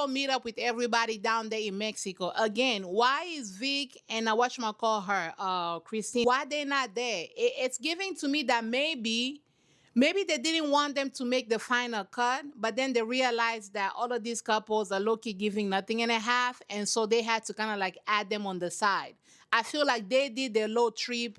little meetup with everybody down there in Mexico. Again, why is Vic and whatchamacall her, Christine, why they not there? It's giving to me that maybe they didn't want them to make the final cut, but then they realized that all of these couples are low-key giving nothing and a half, and so they had to kind of like add them on the side. I feel like they did their little trip,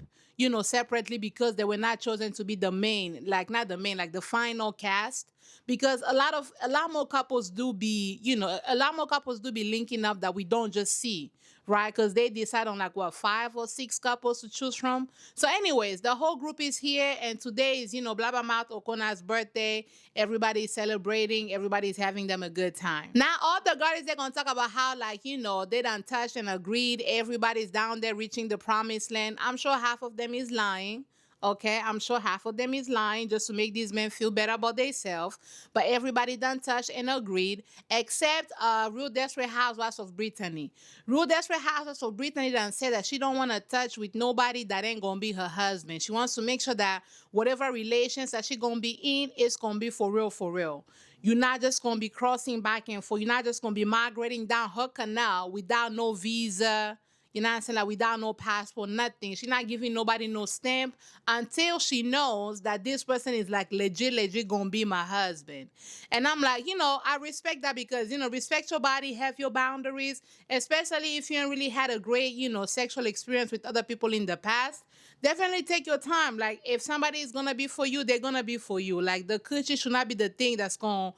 separately because they were not chosen to be the main, like not the main, like the final cast. Because a lot more couples do be, a lot more couples do be linking up that we don't just see, right? Because they decide on like what, 5 or 6 couples to choose from. So, anyways, the whole group is here, and today is, Blabba Mouth Okona's birthday. Everybody's celebrating, everybody's having them a good time. Now, all the girls, they're gonna talk about how, like, they done touched and agreed. Everybody's down there reaching the promised land. I'm sure half of them is lying. Okay, I'm sure half of them is lying just to make these men feel better about themselves. But everybody done touched and agreed, except Real Desperate Housewives of Brittany. Real Desperate Housewives of Brittany done said that she don't want to touch with nobody that ain't gonna be her husband. She wants to make sure that whatever relations that she gonna be in is gonna be for real, for real. You're not just gonna be crossing back and forth. You're not just gonna be migrating down her canal without no visa. You know what I'm saying? Like without no passport, nothing. She's not giving nobody no stamp until she knows that this person is like legit gonna be my husband. And I'm like, I respect that because, respect your body, have your boundaries, especially if you ain't really had a great, sexual experience with other people in the past. Definitely take your time. Like if somebody is gonna be for you, they're gonna be for you. Like the coochie should not be the thing that's gonna,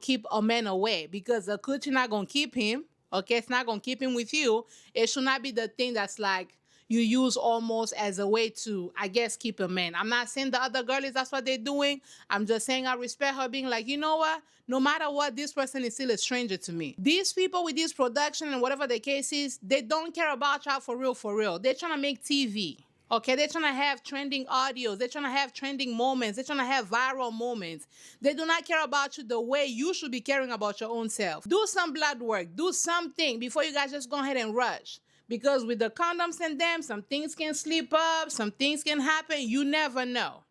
keep a man away because the coochie not gonna keep him. Okay, it's not gonna keep him with you. It should not be the thing that's like you use almost as a way to, I guess, keep a man. I'm not saying the other girlies that's what they're doing. I'm just saying I respect her being like, you know what? No matter what, this person is still a stranger to me. These people with this production and whatever the case is, they don't care about y'all for real, for real. They're trying to make TV. Okay, they're trying to have trending audios. They're trying to have trending moments. They're trying to have viral moments. They do not care about you the way you should be caring about your own self. Do some blood work. Do something before you guys just go ahead and rush. Because with the condoms and them, some things can slip up. Some things can happen. You never know.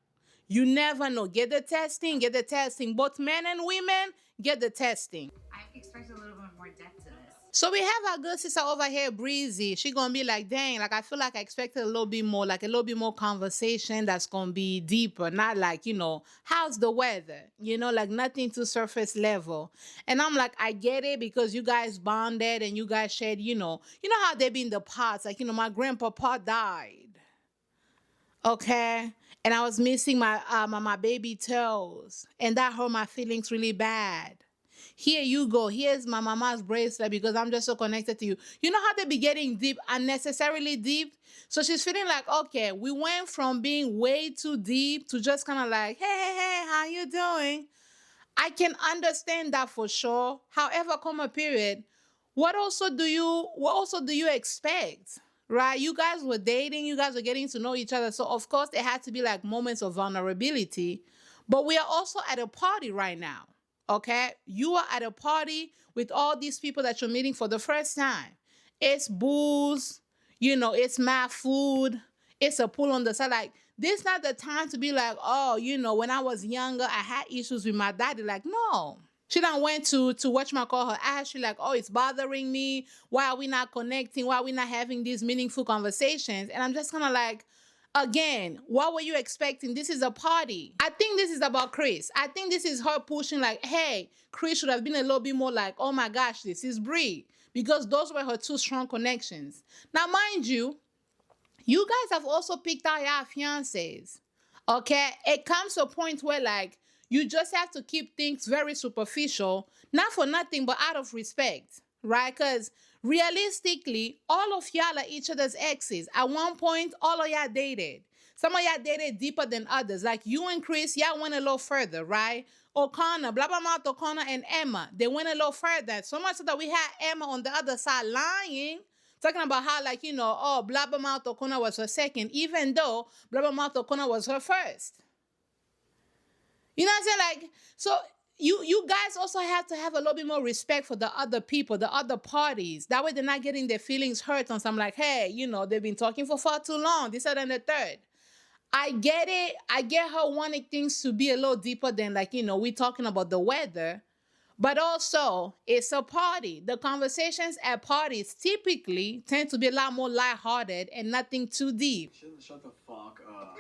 You never know. Get the testing. Get the testing. Both men and women, get the testing. I expect a little bit more depth to this. So we have our good sister over here, Breezy. She gonna be like, dang, like I feel like I expected a little bit more, like a little bit more conversation that's gonna be deeper, not like, how's the weather? Like nothing to surface level. And I'm like, I get it because you guys bonded and you guys shared, how they be in the pots. Like, my grandpapa died. Okay. And I was missing my baby toes. And that hurt my feelings really bad. Here you go. Here's my mama's bracelet because I'm just so connected to you. You know how they be getting deep, unnecessarily deep? So she's feeling like, okay, we went from being way too deep to just kind of like, hey, how you doing? I can understand that for sure. However, comma period, what also do you expect? Right? You guys were dating, you guys were getting to know each other. So of course there had to be like moments of vulnerability. But we are also at a party right now. Okay? You are at a party with all these people that you're meeting for the first time. It's booze, it's mad food, it's a pool on the side. Like, this not the time to be like, oh, when I was younger, I had issues with my daddy. Like, no. She done went to whatchamacall her ass. She like, oh, it's bothering me. Why are we not connecting? Why are we not having these meaningful conversations? And I'm just kind of like, again, what were you expecting? This is a party. I think this is about Chris. I think this is her pushing like, hey, Chris should have been a little bit more like, oh my gosh, this is Brie. Because those were her two strong connections. Now, mind you, you guys have also picked out your fiancés. Okay? It comes to a point where like, you just have to keep things very superficial, not for nothing, but out of respect, right? Because realistically, all of y'all are each other's exes. At one point, all of y'all dated. Some of y'all dated deeper than others. Like you and Chris, y'all went a little further, right? O'Connor, blah, blah, blah, O'Connor and Emma, they went a little further. So much so that we had Emma on the other side lying, talking about how, like, oh, Blabbermouth O'Connor was her second, even though Blabbermouth O'Connor was her first. You know what I'm saying? Like, so you guys also have to have a little bit more respect for the other people, the other parties. That way they're not getting their feelings hurt on something like, hey, they've been talking for far too long, this, that, and the third. I get it. I get her wanting things to be a little deeper than like, we talking about the weather. But also, it's a party. The conversations at parties typically tend to be a lot more lighthearted and nothing too deep. Shut the fuck up.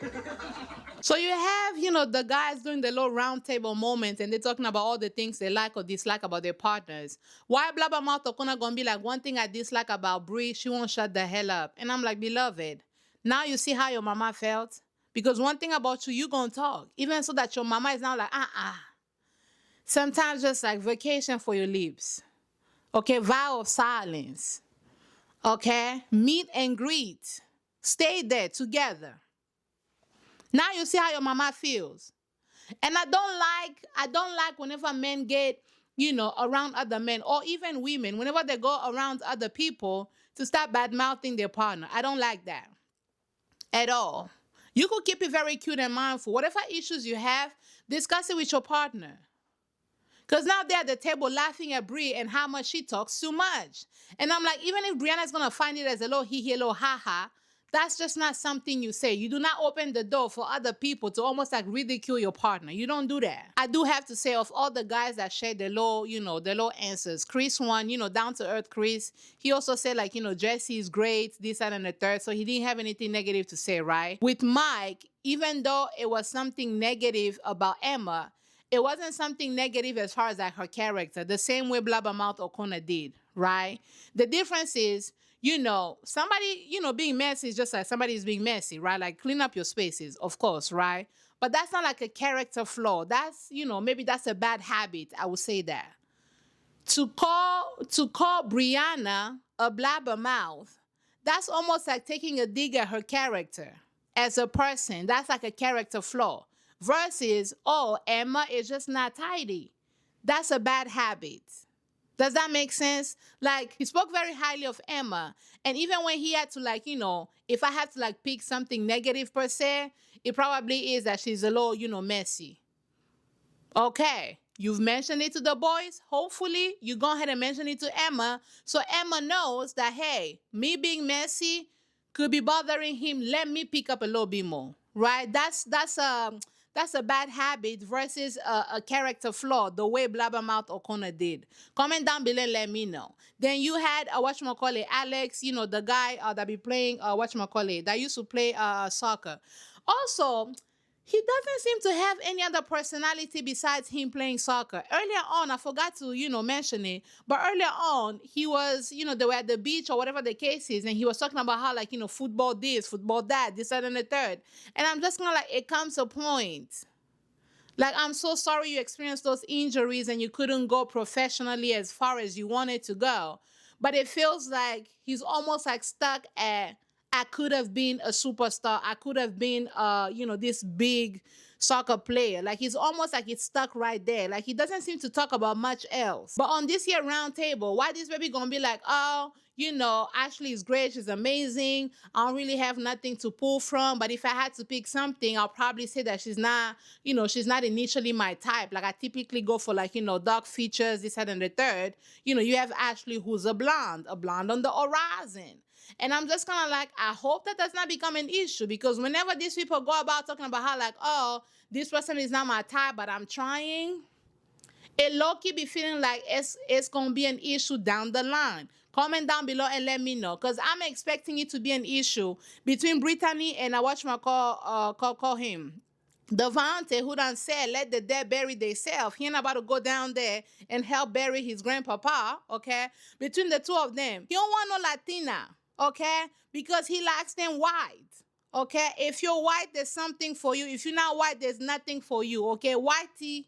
So you have, the guys doing the little round table moment and they're talking about all the things they like or dislike about their partners. Why Blabba Mouth Okona gonna be like, one thing I dislike about Brie, she won't shut the hell up. And I'm like, beloved, now you see how your mama felt? Because one thing about you, you gonna talk. Even so that your mama is now like, sometimes just like vacation for your lips. Okay, vow of silence. Okay, meet and greet. Stay there together. Now you see how your mama feels. And I don't like whenever men get, around other men or even women, whenever they go around other people to start bad mouthing their partner. I don't like that at all. You could keep it very cute and mindful. Whatever issues you have, discuss it with your partner. Because now they're at the table laughing at Brie and how much she talks too much. And I'm like, even if Brianna's going to find it as a little hee hee, little ha ha, that's just not something you say. You do not open the door for other people to almost like ridicule your partner. You don't do that. I do have to say, of all the guys that shared the low, the low answers, Chris won, down to earth Chris. He also said, like, Jesse is great, this, that, and the third. So he didn't have anything negative to say, right? With Mike, even though it was something negative about Emma, it wasn't something negative as far as like her character, the same way Blabbermouth O'Connor did, right? The difference is, somebody, being messy is just like somebody is being messy, right? Like clean up your spaces, of course, right? But that's not like a character flaw. That's, maybe that's a bad habit. I would say that. To call Brianna a blabbermouth, that's almost like taking a dig at her character as a person. That's like a character flaw. Versus, oh, Emma is just not tidy. That's a bad habit. Does that make sense? Like, he spoke very highly of Emma. And even when he had to, like, if I had to, like, pick something negative per se, it probably is that she's a little, messy. Okay. You've mentioned it to the boys. Hopefully, you go ahead and mention it to Emma. So Emma knows that, hey, me being messy could be bothering him. Let me pick up a little bit more. Right? That's a bad habit versus a character flaw, the way Blabbermouth O'Connor did. Comment down below and let me know. Then you had whatchamacallit, Alex, the guy that be playing whatchamacallit, that used to play soccer. Also, he doesn't seem to have any other personality besides him playing soccer. Earlier on, I forgot to, mention it, but earlier on, he was, they were at the beach or whatever the case is, and he was talking about how, like, football this, football that, this, that, and the third. And I'm just gonna, like, it comes a point. Like, I'm so sorry you experienced those injuries and you couldn't go professionally as far as you wanted to go. But it feels like he's almost like stuck at, I could have been a superstar. I could have been, this big soccer player. Like, he's almost like it's stuck right there. Like, he doesn't seem to talk about much else. But on this year round table, why this baby gonna be like, oh, Ashley is great. She's amazing. I don't really have nothing to pull from. But if I had to pick something, I'll probably say that she's not initially my type. Like, I typically go for, like, dark features, this, that, and the third. You have Ashley, who's a blonde on the horizon. And I'm just kind of like, I hope that does not become an issue, because whenever these people go about talking about how, like, oh, this person is not my type, but I'm trying, it low-key be feeling like it's gonna be an issue down the line. Comment down below and let me know, because I'm expecting it to be an issue between Brittany and I watch my call him Devante, who done said, let the dead bury themselves. He ain't about to go down there and help bury his grandpapa, okay? Between the two of them. He don't want no Latina, okay? Because he likes them white, okay? If you're white, there's something for you. If you're not white, there's nothing for you, okay? Whitey,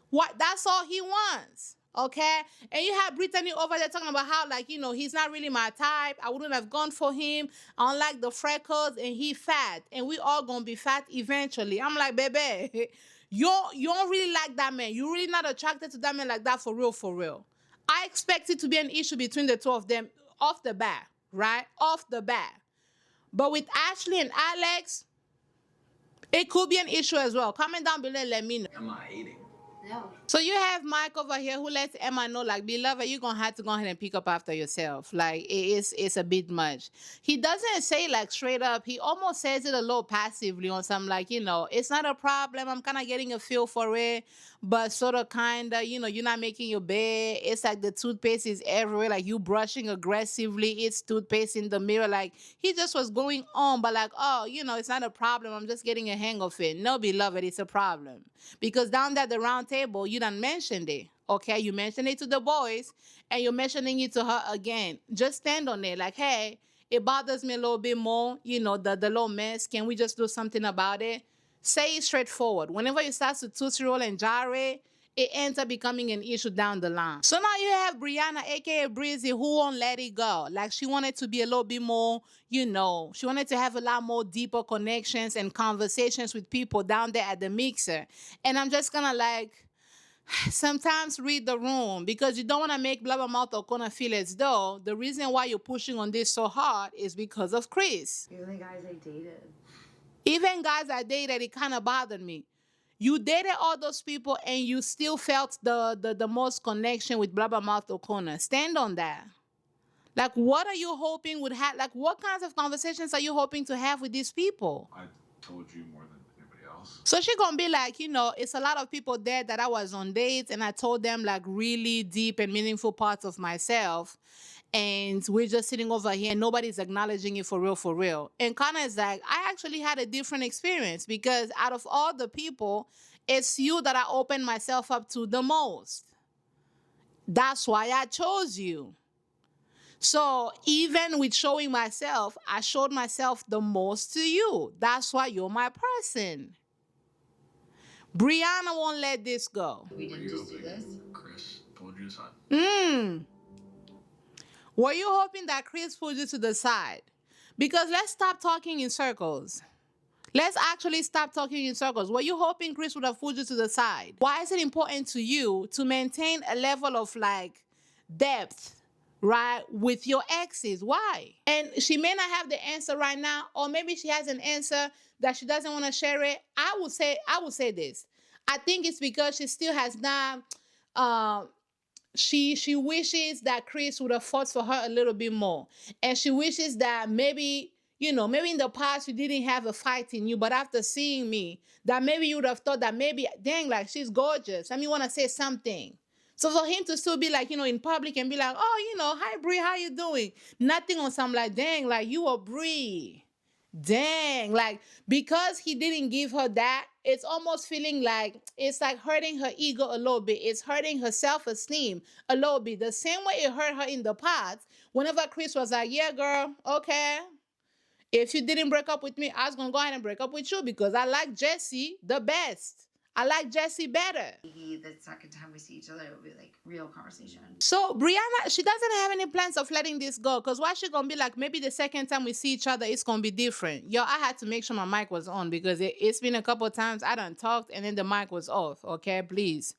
what? That's all he wants. Okay, and you have Brittany over there talking about how, like, he's not really my type. I wouldn't have gone for him. I don't like the freckles, and he fat, and we all gonna be fat eventually. I'm like, baby, you don't really like that man. You're really not attracted to that man like that, for real, for real. I expect it to be an issue between the two of them off the bat, right? Off the bat. But with Ashley and Alex, it could be an issue as well. Comment down below and let me know. Am I hating? No. So you have Mike over here who lets Emma know, like, beloved, you're gonna have to go ahead and pick up after yourself. Like, it's a bit much. He doesn't say, like, straight up. He almost says it a little passively on some, like, it's not a problem. I'm kind of getting a feel for it. but sort of kind of, you're not making your bed. It's like the toothpaste is everywhere. Like you brushing aggressively. It's toothpaste in the mirror. Like he just was going on, but like, oh, it's not a problem. I'm just getting a hang of it. No, beloved, it's a problem. Because down there at the round table, you done mentioned it. Okay, you mentioned it to the boys and you're mentioning it to her again. Just stand on it. Like, hey, it bothers me a little bit more, the little mess. Can we just do something about it? Say it straightforward. Whenever you start to tootsie roll and gyrate, it ends up becoming an issue down the line. So now you have Brianna, aka Breezy, who won't let it go. Like she wanted to be a little bit more, she wanted to have a lot more deeper connections and conversations with people down there at the mixer. And I'm just gonna like sometimes read the room because you don't want to make Blabbermouth or Kona feel as though the reason why you're pushing on this so hard is because of Chris. Even the guys I dated. Even guys I dated, it kind of bothered me. You dated all those people and you still felt the most connection with Blabbermouth O'Connor. Stand on that. Like, what are you hoping would have? Like, what kinds of conversations are you hoping to have with these people? I told you more than anybody else. So she gonna be like, it's a lot of people there that I was on dates and I told them like really deep and meaningful parts of myself. And we're just sitting over here and nobody's acknowledging it for real, for real. And Connor is like, I actually had a different experience because out of all the people, it's you that I opened myself up to the most. That's why I chose you. So even with showing myself, I showed myself the most to you. That's why you're my person. Brianna won't let this go. We didn't just do this. Chris pulled you aside. Were you hoping that Chris pulled you to the side? Because let's stop talking in circles. Let's actually stop talking in circles. Were you hoping Chris would have pulled you to the side? Why is it important to you to maintain a level of like depth, right, with your exes? Why? And she may not have the answer right now, or maybe she has an answer that she doesn't want to share it. I would say this. I think it's because she still has not she wishes that Chris would have fought for her a little bit more. And she wishes that maybe, maybe in the past you didn't have a fight in you, but after seeing me, that maybe you would have thought that maybe, dang, like she's gorgeous. Let me want to say something. So for him to still be like, in public and be like, oh, hi Bree, how you doing? Nothing on some like, dang, like you are Bree. Dang, like because he didn't give her that, it's almost feeling like it's like hurting her ego a little bit. It's hurting her self-esteem a little bit. The same way it hurt her in the past. Whenever Chris was like, yeah, girl, okay. If you didn't break up with me, I was gonna go ahead and break up with you because I like Jesse the best. I like Jesse better. Maybe the second time we see each other, it will be like real conversation. So Brianna, she doesn't have any plans of letting this go. Cause why she gonna be like, maybe the second time we see each other, it's gonna be different. Yo, I had to make sure my mic was on because it's been a couple of times I done talked and then the mic was off. Okay, please.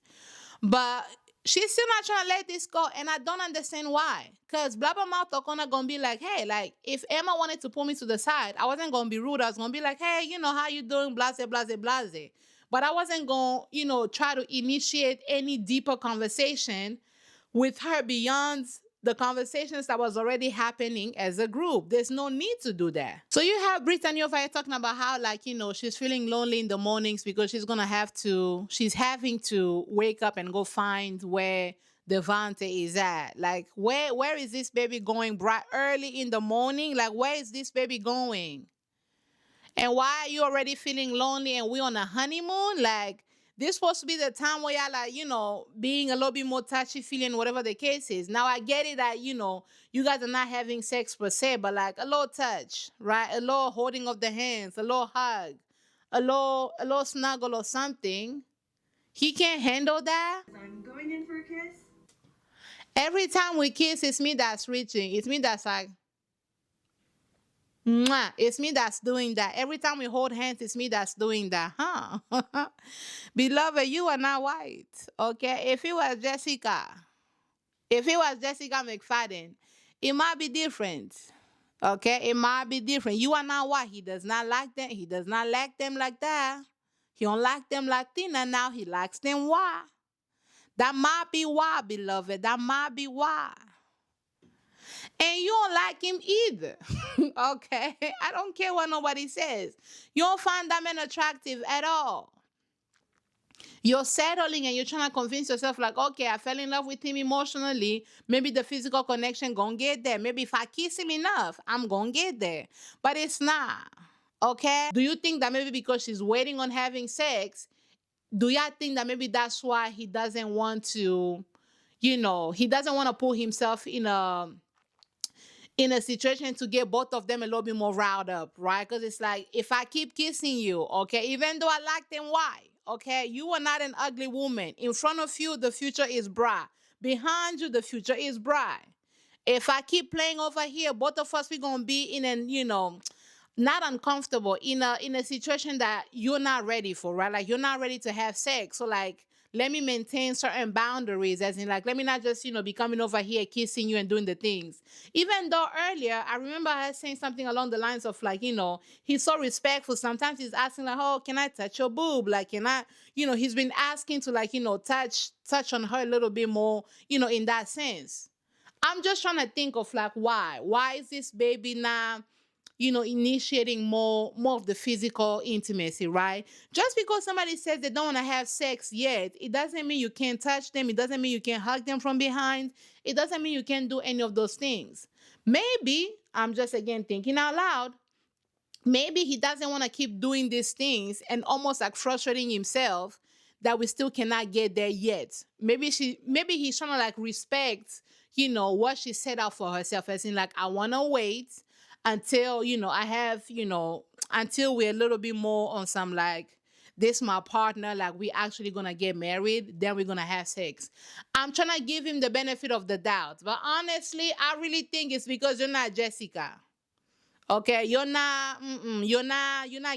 But she's still not trying to let this go, and I don't understand why. Cause Blabbermouth O'Connor gonna be like, hey, like if Emma wanted to pull me to the side, I wasn't gonna be rude. I was gonna be like, hey, how you doing? Blase, blase, blase. But I wasn't going, try to initiate any deeper conversation with her beyond the conversations that was already happening as a group. There's no need to do that. So you have Brittany over here talking about how, like, she's feeling lonely in the mornings because she's having to wake up and go find where Devante is at. Like, where is this baby going bright early in the morning? Like, where is this baby going? And why are you already feeling lonely and we on a honeymoon? Like, this supposed to be the time where y'all like, being a little bit more touchy feeling, whatever the case is. Now I get it that, you guys are not having sex per se, but like a little touch, right? A little holding of the hands, a little hug, a little snuggle or something. He can't handle that. I'm going in for a kiss. Every time we kiss, it's me that's reaching. It's me that's like, mwah. It's me that's doing that. Every time we hold hands, it's me that's doing that, huh? Beloved, you are not white, okay? If it was Jessica McFadden, it might be different, okay? It might be different. You are not white. He does not like them. He does not like them like that. He don't like them Latina now. He likes them white. That might be why, beloved. That might be why. And you don't like him either. Okay? I don't care what nobody says. You don't find that man attractive at all. You're settling and you're trying to convince yourself, like, okay, I fell in love with him emotionally. Maybe the physical connection gonna get there. Maybe if I kiss him enough, I'm gonna get there. But it's not. Okay? Do you think that maybe because she's waiting on having sex, do y'all think that maybe that's why he doesn't want to, he doesn't want to put himself in a situation to get both of them a little bit more riled up, right? Because it's like, if I keep kissing you, okay, even though I like them, why? Okay, you are not an ugly woman. In front of you, the future is bright. Behind you, the future is bright. If I keep playing over here, both of us, we're going to be in an, not uncomfortable, in a situation that you're not ready for, right? Like, you're not ready to have sex. So like, let me maintain certain boundaries, as in, like, let me not just be coming over here kissing you and doing the things. Even though earlier I remember her saying something along the lines of, like, he's so respectful. Sometimes he's asking, like, oh, can I touch your boob? Like, can I, he's been asking to, like, touch on her a little bit more, in that sense. I'm just trying to think of, like, why is this baby now, initiating more of the physical intimacy, right? Just because somebody says they don't want to have sex yet, it doesn't mean you can't touch them. It doesn't mean you can't hug them from behind. It doesn't mean you can't do any of those things. Maybe, I'm just again thinking out loud, maybe he doesn't want to keep doing these things and almost like frustrating himself that we still cannot get there yet. Maybe he's trying to like respect, what she set out for herself, as in, like, I want to wait until, I have, until we're a little bit more on some, like, this my partner, like, we actually gonna get married, then we're gonna have sex. I'm trying to give him the benefit of the doubt, but honestly, I really think it's because you're not Jessica. Okay, you're not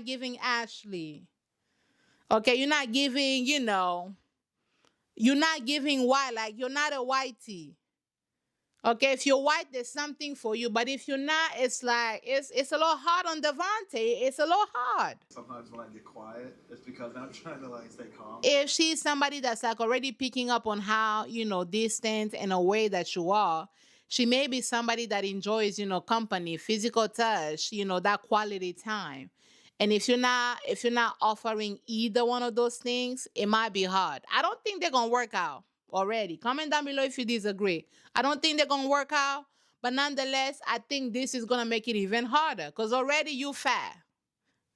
giving Ashley. Okay, you're not giving white, like, you're not a whitey. Okay, if you're white, there's something for you, but if you're not, it's like, it's a little hard on Devante. It's a little hard. Sometimes when I get quiet, it's because I'm trying to like stay calm. If she's somebody that's like already picking up on how, distant and away that you are, she may be somebody that enjoys, company, physical touch, that quality time. And if you're not offering either one of those things, it might be hard. I don't think they're gonna work out already. Comment down below if you disagree. I don't think they're gonna work out, but nonetheless, I think this is gonna make it even harder because already you fat.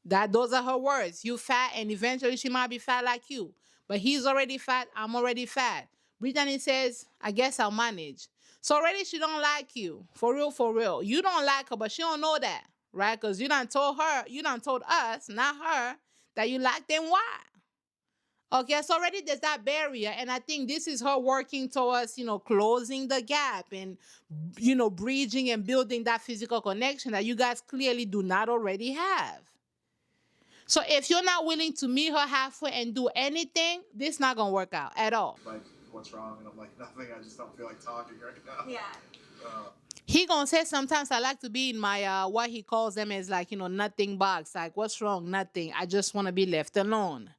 Those are her words. You fat, and eventually she might be fat like you. But he's already fat. I'm already fat. Brittany says, I guess I'll manage. So already she don't like you. For real, for real. You don't like her, but she don't know that. Right? Because you done told us, not her, that you like them. Why? Okay, so already there's that barrier. And I think this is her working towards, closing the gap and, bridging and building that physical connection that you guys clearly do not already have. So if you're not willing to meet her halfway and do anything, this not gonna work out at all. Like, what's wrong? And I'm like, nothing. I just don't feel like talking right now. Yeah. He gonna say sometimes I like to be in my what he calls them is like, nothing box. Like, what's wrong? Nothing. I just wanna be left alone.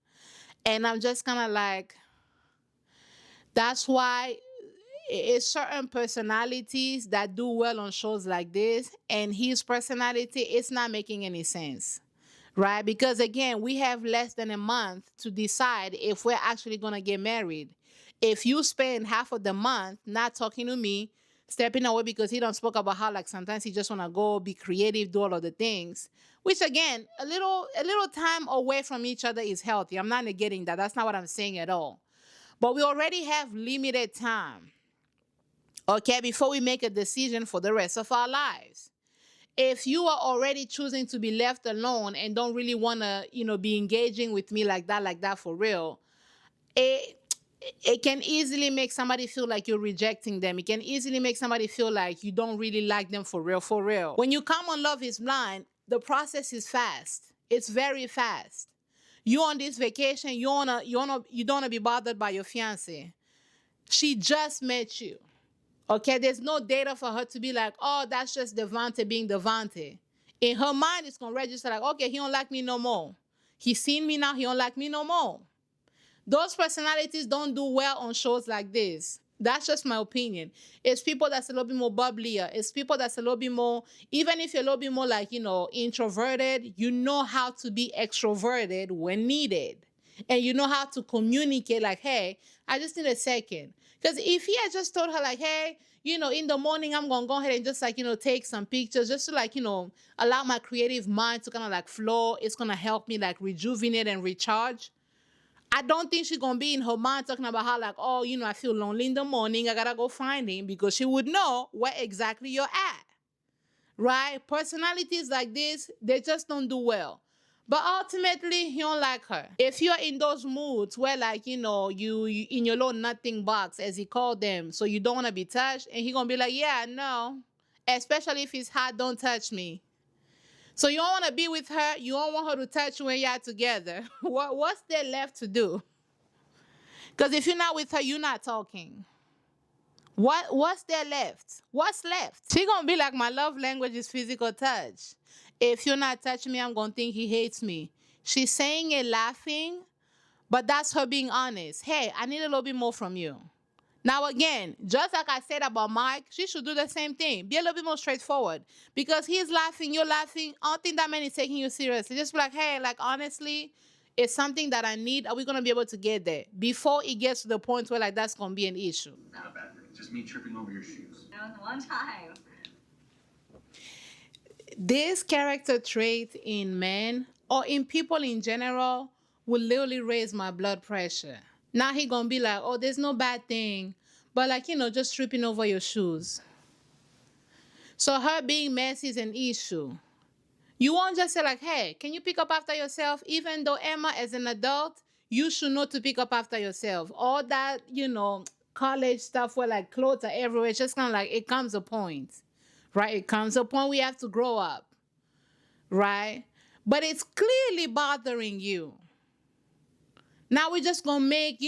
And I'm just kinda like, that's why it's certain personalities that do well on shows like this, and his personality, it's not making any sense. Right? Because again, we have less than a month to decide if we're actually going to get married. If you spend half of the month not talking to me, stepping away because he don't spoke about how, like, sometimes he just want to go be creative, do all of the things, which again, a little time away from each other is healthy. I'm not negating that. That's not what I'm saying at all. But we already have limited time, okay, before we make a decision for the rest of our lives. If you are already choosing to be left alone and don't really want to, be engaging with me like that for real, it it can easily make somebody feel like you're rejecting them. It can easily make somebody feel like you don't really like them for real, for real. When you come on Love is Blind, the process is fast. It's very fast. You on this vacation, you don't wanna be bothered by your fiance. She just met you. Okay, there's no data for her to be like, oh, that's just Devante being Devante. In her mind, it's gonna register like, okay, he don't like me no more. He's seen me now, he don't like me no more. Those personalities don't do well on shows like this. That's just my opinion. It's people that's a little bit more bubblier. It's people that's a little bit more, even if you're a little bit more like, introverted, you know how to be extroverted when needed. and you know how to communicate, like, hey, I just need a second. Because if he had just told her, like, hey, in the morning, I'm going to go ahead and just, like, take some pictures just to, like, allow my creative mind to kind of, like, flow. It's going to help me, like, rejuvenate and recharge. I don't think she's gonna be in her mind talking about how, like, oh, I feel lonely in the morning. I gotta go find him, because she would know where exactly you're at. Right? Personalities like this, they just don't do well. But ultimately, he don't like her. If you're in those moods where, like, you in your little nothing box, as he called them, so you don't want to be touched, and he gonna be like, yeah, no. Especially if he's hot, don't touch me. So you don't want to be with her. You don't want her to touch you when y'all together. What's there left to do? Because if you're not with her, you're not talking. What's there left? What's left? She gonna be like, my love language is physical touch. If you're not touching me, I'm gonna think he hates me. She's saying it laughing, but that's her being honest. Hey, I need a little bit more from you. Now, again, just like I said about Mike, she should do the same thing. Be a little bit more straightforward. Because he's laughing, you're laughing. I don't think that man is taking you seriously. Just be like, hey, like, honestly, it's something that I need. Are we going to be able to get there? Before it gets to the point where, like, that's going to be an issue. Not a bad thing. Just me tripping over your shoes. That was one time. This character trait in men or in people in general will literally raise my blood pressure. Now he gonna be like, oh, there's no bad thing, but, like, just tripping over your shoes. So her being messy is an issue. You won't just say, like, hey, can you pick up after yourself? Even though Emma, as an adult, you should know to pick up after yourself. All that, college stuff where, like, clothes are everywhere, it's just kind of like, it comes a point, right? It comes a point we have to grow up, right? But it's clearly bothering you. Now we're just gonna make,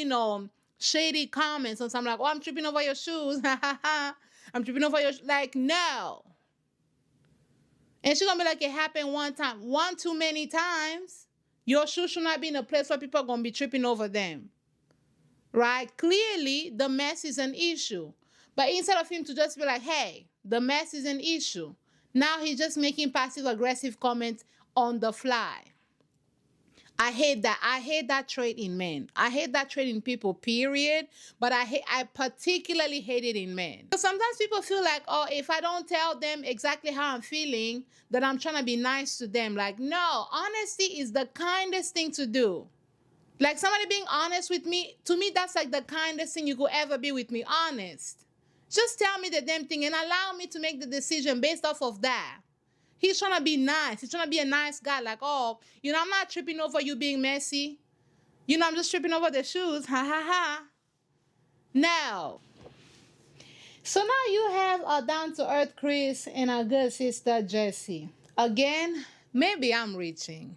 shady comments on something like, oh, I'm tripping over your shoes. I'm tripping over your like, no. And she's gonna be like, it happened one time. One too many times. Your shoes should not be in a place where people are gonna be tripping over them. Right? Clearly, the mess is an issue. But instead of him to just be like, hey, the mess is an issue, now he's just making passive aggressive comments on the fly. I hate that. I hate that trait in men. I hate that trait in people, period. But I particularly hate it in men. So sometimes people feel like, oh, if I don't tell them exactly how I'm feeling, that I'm trying to be nice to them. Like, no, honesty is the kindest thing to do. Like, somebody being honest with me, to me, that's like the kindest thing you could ever be with me. Honest. Just tell me the damn thing and allow me to make the decision based off of that. He's trying to be nice. He's trying to be a nice guy. Like, oh, I'm not tripping over you being messy. I'm just tripping over the shoes. Ha, ha, ha. Now. So now you have a down-to-earth Chris and a good sister Jessie. Again, maybe I'm reaching.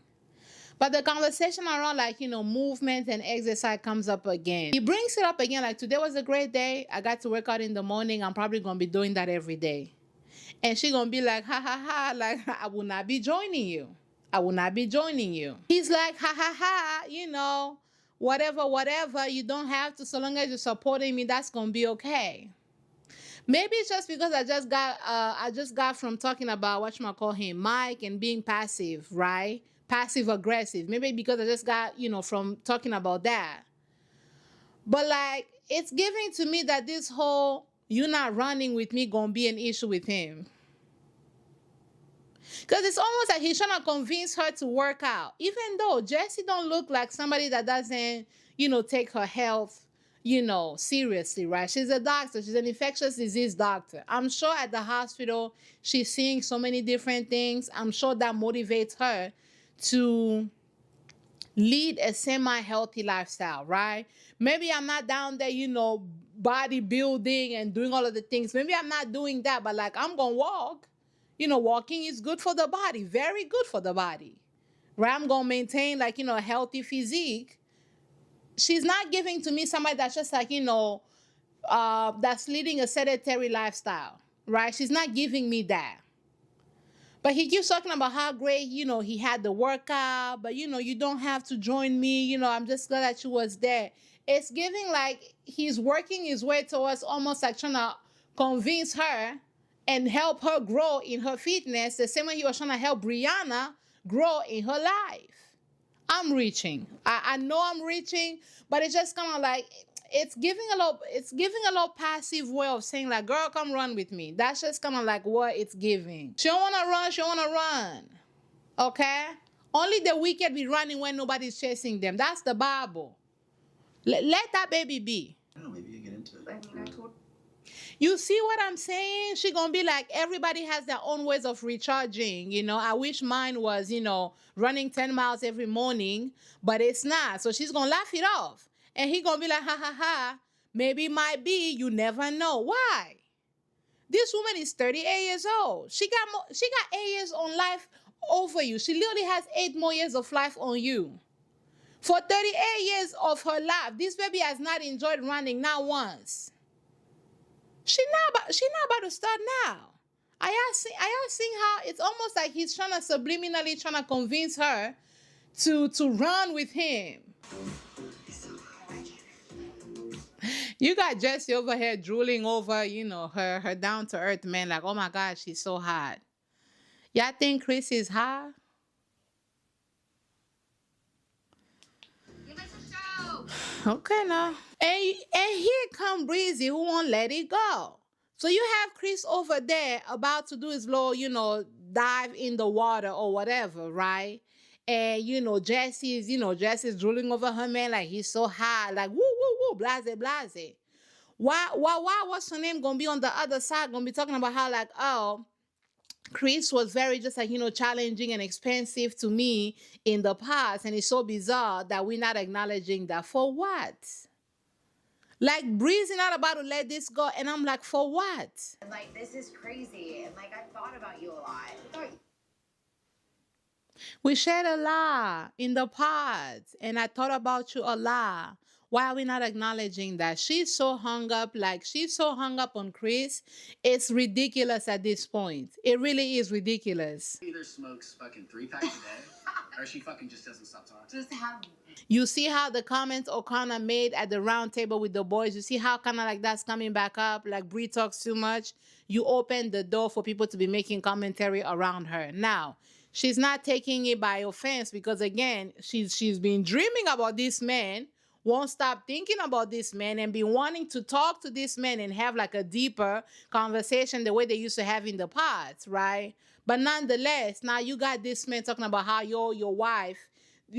But the conversation around, like, movement and exercise comes up again. He brings it up again, like, today was a great day. I got to work out in the morning. I'm probably going to be doing that every day. And she gonna be like, ha, ha, ha, like, I will not be joining you. I will not be joining you. He's like, ha, ha, ha, whatever. You don't have to, so long as you're supporting me, that's gonna be okay. Maybe it's just because I just got from talking about Mike, and being passive, right? Passive aggressive. Maybe because I just got, from talking about that. But, like, it's giving to me that this whole you not running with me gonna be an issue with him. Because it's almost like he's trying to convince her to work out. Even though Jessie don't look like somebody that doesn't, take her health, seriously, right? She's a doctor. She's an infectious disease doctor. I'm sure at the hospital, she's seeing so many different things. I'm sure that motivates her to lead a semi-healthy lifestyle, right? Maybe I'm not down there, bodybuilding and doing all of the things. Maybe I'm not doing that, but, like, I'm going to walk. Walking is good for the body, very good for the body, right? I'm going to maintain, like, a healthy physique. She's not giving to me somebody that's just like, that's leading a sedentary lifestyle, right? She's not giving me that. But he keeps talking about how great, he had the workout, but, you don't have to join me. I'm just glad that you was there. It's giving like he's working his way towards almost like trying to convince her and help her grow in her fitness the same way he was trying to help Brianna grow in her life. I'm reaching. I know I'm reaching, but it's just kind of like it's giving a little passive way of saying like, girl, come run with me. That's just kind of like what it's giving. She don't wanna run, she don't wanna run. Okay? Only the wicked be running when nobody's chasing them. That's the Bible. Let that baby be. I don't know, maybe you get into it. I mean, I told You see what I'm saying? She gonna be like, everybody has their own ways of recharging. I wish mine was, running 10 miles every morning, but it's not. So she's gonna laugh it off. And he gonna be like, ha ha ha. Maybe it might be, you never know. Why? This woman is 38 years old. She got 8 years on life over you. She literally has 8 more years of life on you. For 38 years of her life, this baby has not enjoyed running not once. She not about to start now. I seen how it's almost like he's trying to subliminally trying to convince her to run with him. You got Jessie over here drooling over, her down to earth man, like, oh my God, she's so hot. Y'all think Chris is hot? give us a show. Okay now. And here come Breezy who won't let it go. So you have Chris over there about to do his little, dive in the water or whatever, right? And Jesse's drooling over her man like he's so high, like woo woo woo, blase blase. Why what's her name gonna be on the other side, gonna be talking about how like, oh, Chris was very just like, challenging and expensive to me in the past. And it's so bizarre that we're not acknowledging that. For what? Like, Breezy not about to let this go. And I'm like, for what? And like, this is crazy. And like, I've thought about you a lot. We shared a lot in the past. And I thought about you a lot. Why are we not acknowledging that? She's so hung up on Chris. It's ridiculous at this point. It really is ridiculous. Either smokes fucking 3 packs a day, or she fucking just doesn't stop talking. Just have. You see how the comments O'Connor made at the round table with the boys? You see how kind of like that's coming back up? Like Bree talks too much. You open the door for people to be making commentary around her. Now, she's not taking it by offense because again, she's been dreaming about this man, won't stop thinking about this man and be wanting to talk to this man and have like a deeper conversation the way they used to have in the past, right? But nonetheless, now you got this man talking about how your wife,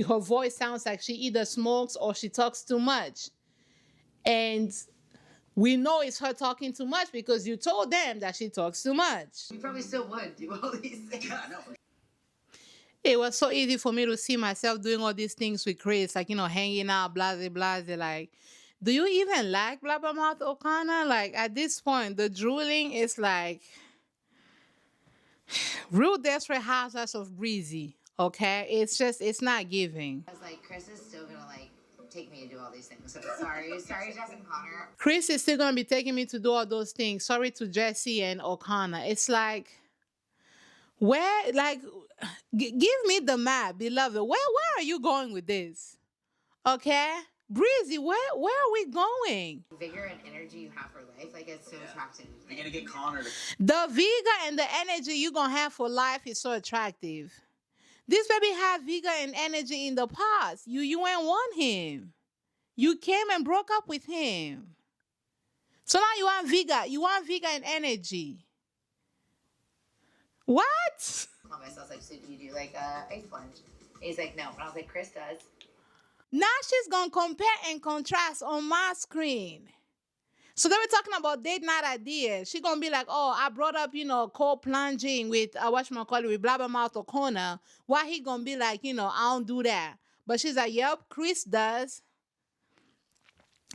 her voice sounds like she either smokes or she talks too much. And we know it's her talking too much because you told them that she talks too much. We probably still would do all these things. Yeah, I know. It was so easy for me to see myself doing all these things with Chris, like, hanging out, blase, blase. Like, do you even like Blabbermouth O'Connor? Like, at this point, the drooling is like real desperate housewives of Breezy. Okay? It's not giving. I was like, Chris is still gonna like take me to do all these things. So sorry, Jess and Connor. Chris is still gonna be taking me to do all those things. Sorry to Jessie and O'Connor. It's like, where, like, give me the map, beloved. Where are you going with this? Okay, Breezy, where are we going? Vigor and energy you have for life, like it's so attractive. You're gonna get Connor to. The vigor and the energy you're gonna have for life is so attractive. This baby had vigor and energy in the past. You ain't want him. You came and broke up with him. So now you want vigor. You want vigor and energy. What? I was like, so do you do like ice plunge? And he's like, no. And I was like, Chris does. Now she's gonna compare and contrast on my screen. So they were talking about date night ideas. She gonna be like, oh, I brought up, cold plunging with whatchamacallit, with Blabbermouth O'Connor. Why he gonna be like, I don't do that. But she's like, yep, Chris does.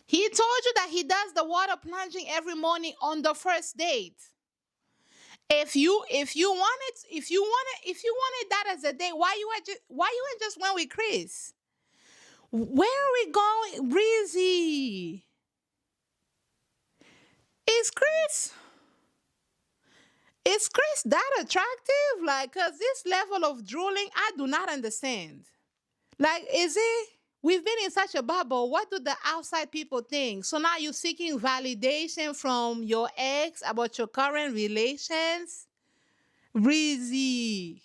He told you that he does the water plunging every morning on the first date. If you wanted that as a date, why you ain't just went with Chris? Where are we going, Breezy? Is Chris that attractive? Like, cause this level of drooling, I do not understand. Like, is it? We've been in such a bubble. What do the outside people think? So now you're seeking validation from your ex about your current relations? Breezy.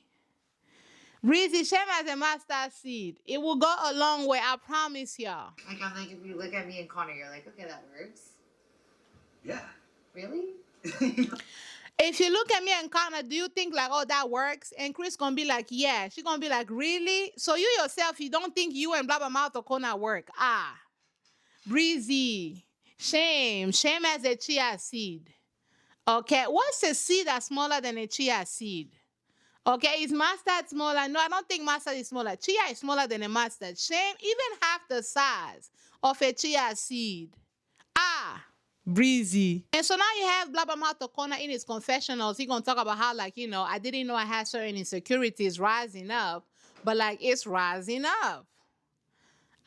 Breezy, shame as a mustard seed. It will go a long way, I promise y'all. Like, I'm like, if you look at me and Connor, you're like, okay, that works. Yeah. Really? If you look at me and Connor, do you think like, oh, that works? And Chris gonna be like, yeah. She gonna be like, really? So you yourself, you don't think you and blah blah mouth or Connor work? Ah, Breezy, shame as a chia seed. Okay, what's a seed that's smaller than a chia seed? Okay, is mustard smaller? No, I don't think mustard is smaller. Chia is smaller than a mustard. Shame, even half the size of a chia seed. Ah, Breezy. And so now you have Blabbermouth Corner in his confessionals. He gonna talk about how, like, I didn't know I had certain insecurities rising up, but like it's rising up.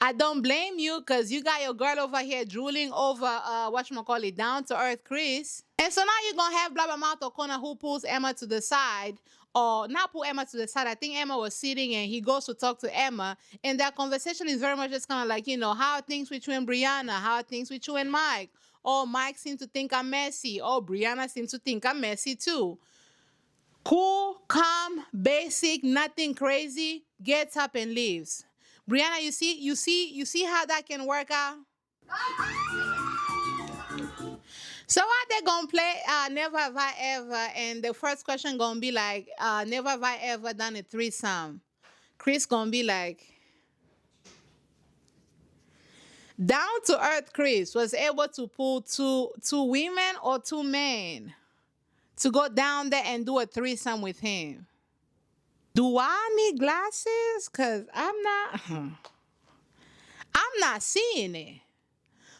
I don't blame you because you got your girl over here drooling over whatchamacallit, down to earth Chris. And so now you're gonna have Blabbermouth O'Connor who pulls Emma to the side, or not pull Emma to the side. I think Emma was sitting and he goes to talk to Emma. And that conversation is very much just kind of like, how are things with you and Brianna? How are things with you and Mike? Oh, Mike seems to think I'm messy. Oh, Brianna seems to think I'm messy too. Cool, calm, basic, nothing crazy, gets up and leaves. Brianna, you see how that can work out? So what they gonna play Never Have I Ever, and the first question gonna be like, never have I ever done a threesome. Chris gonna be like, down to earth Chris was able to pull two women or two men to go down there and do a threesome with him. Do I need glasses? Cause I'm not seeing it.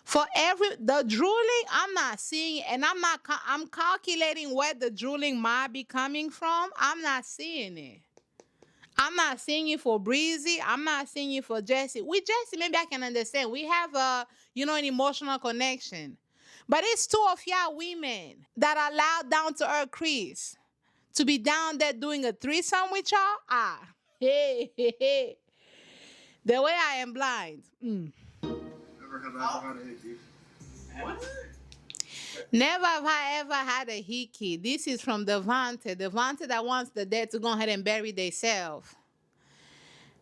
For the drooling, I'm not seeing it, and I'm calculating where the drooling might be coming from. I'm not seeing it. I'm not seeing it for Breezy. I'm not seeing it for Jesse. With Jesse, maybe I can understand. We have an emotional connection. But it's two of y'all women that allowed down to earth Chris to be down there doing a threesome with y'all. Ah, hey, hey, hey. The way I am blind. Never have I ever had a hickey. What? Never have I ever had a hickey. This is from Devante. Devante that wants the dead to go ahead and bury themselves.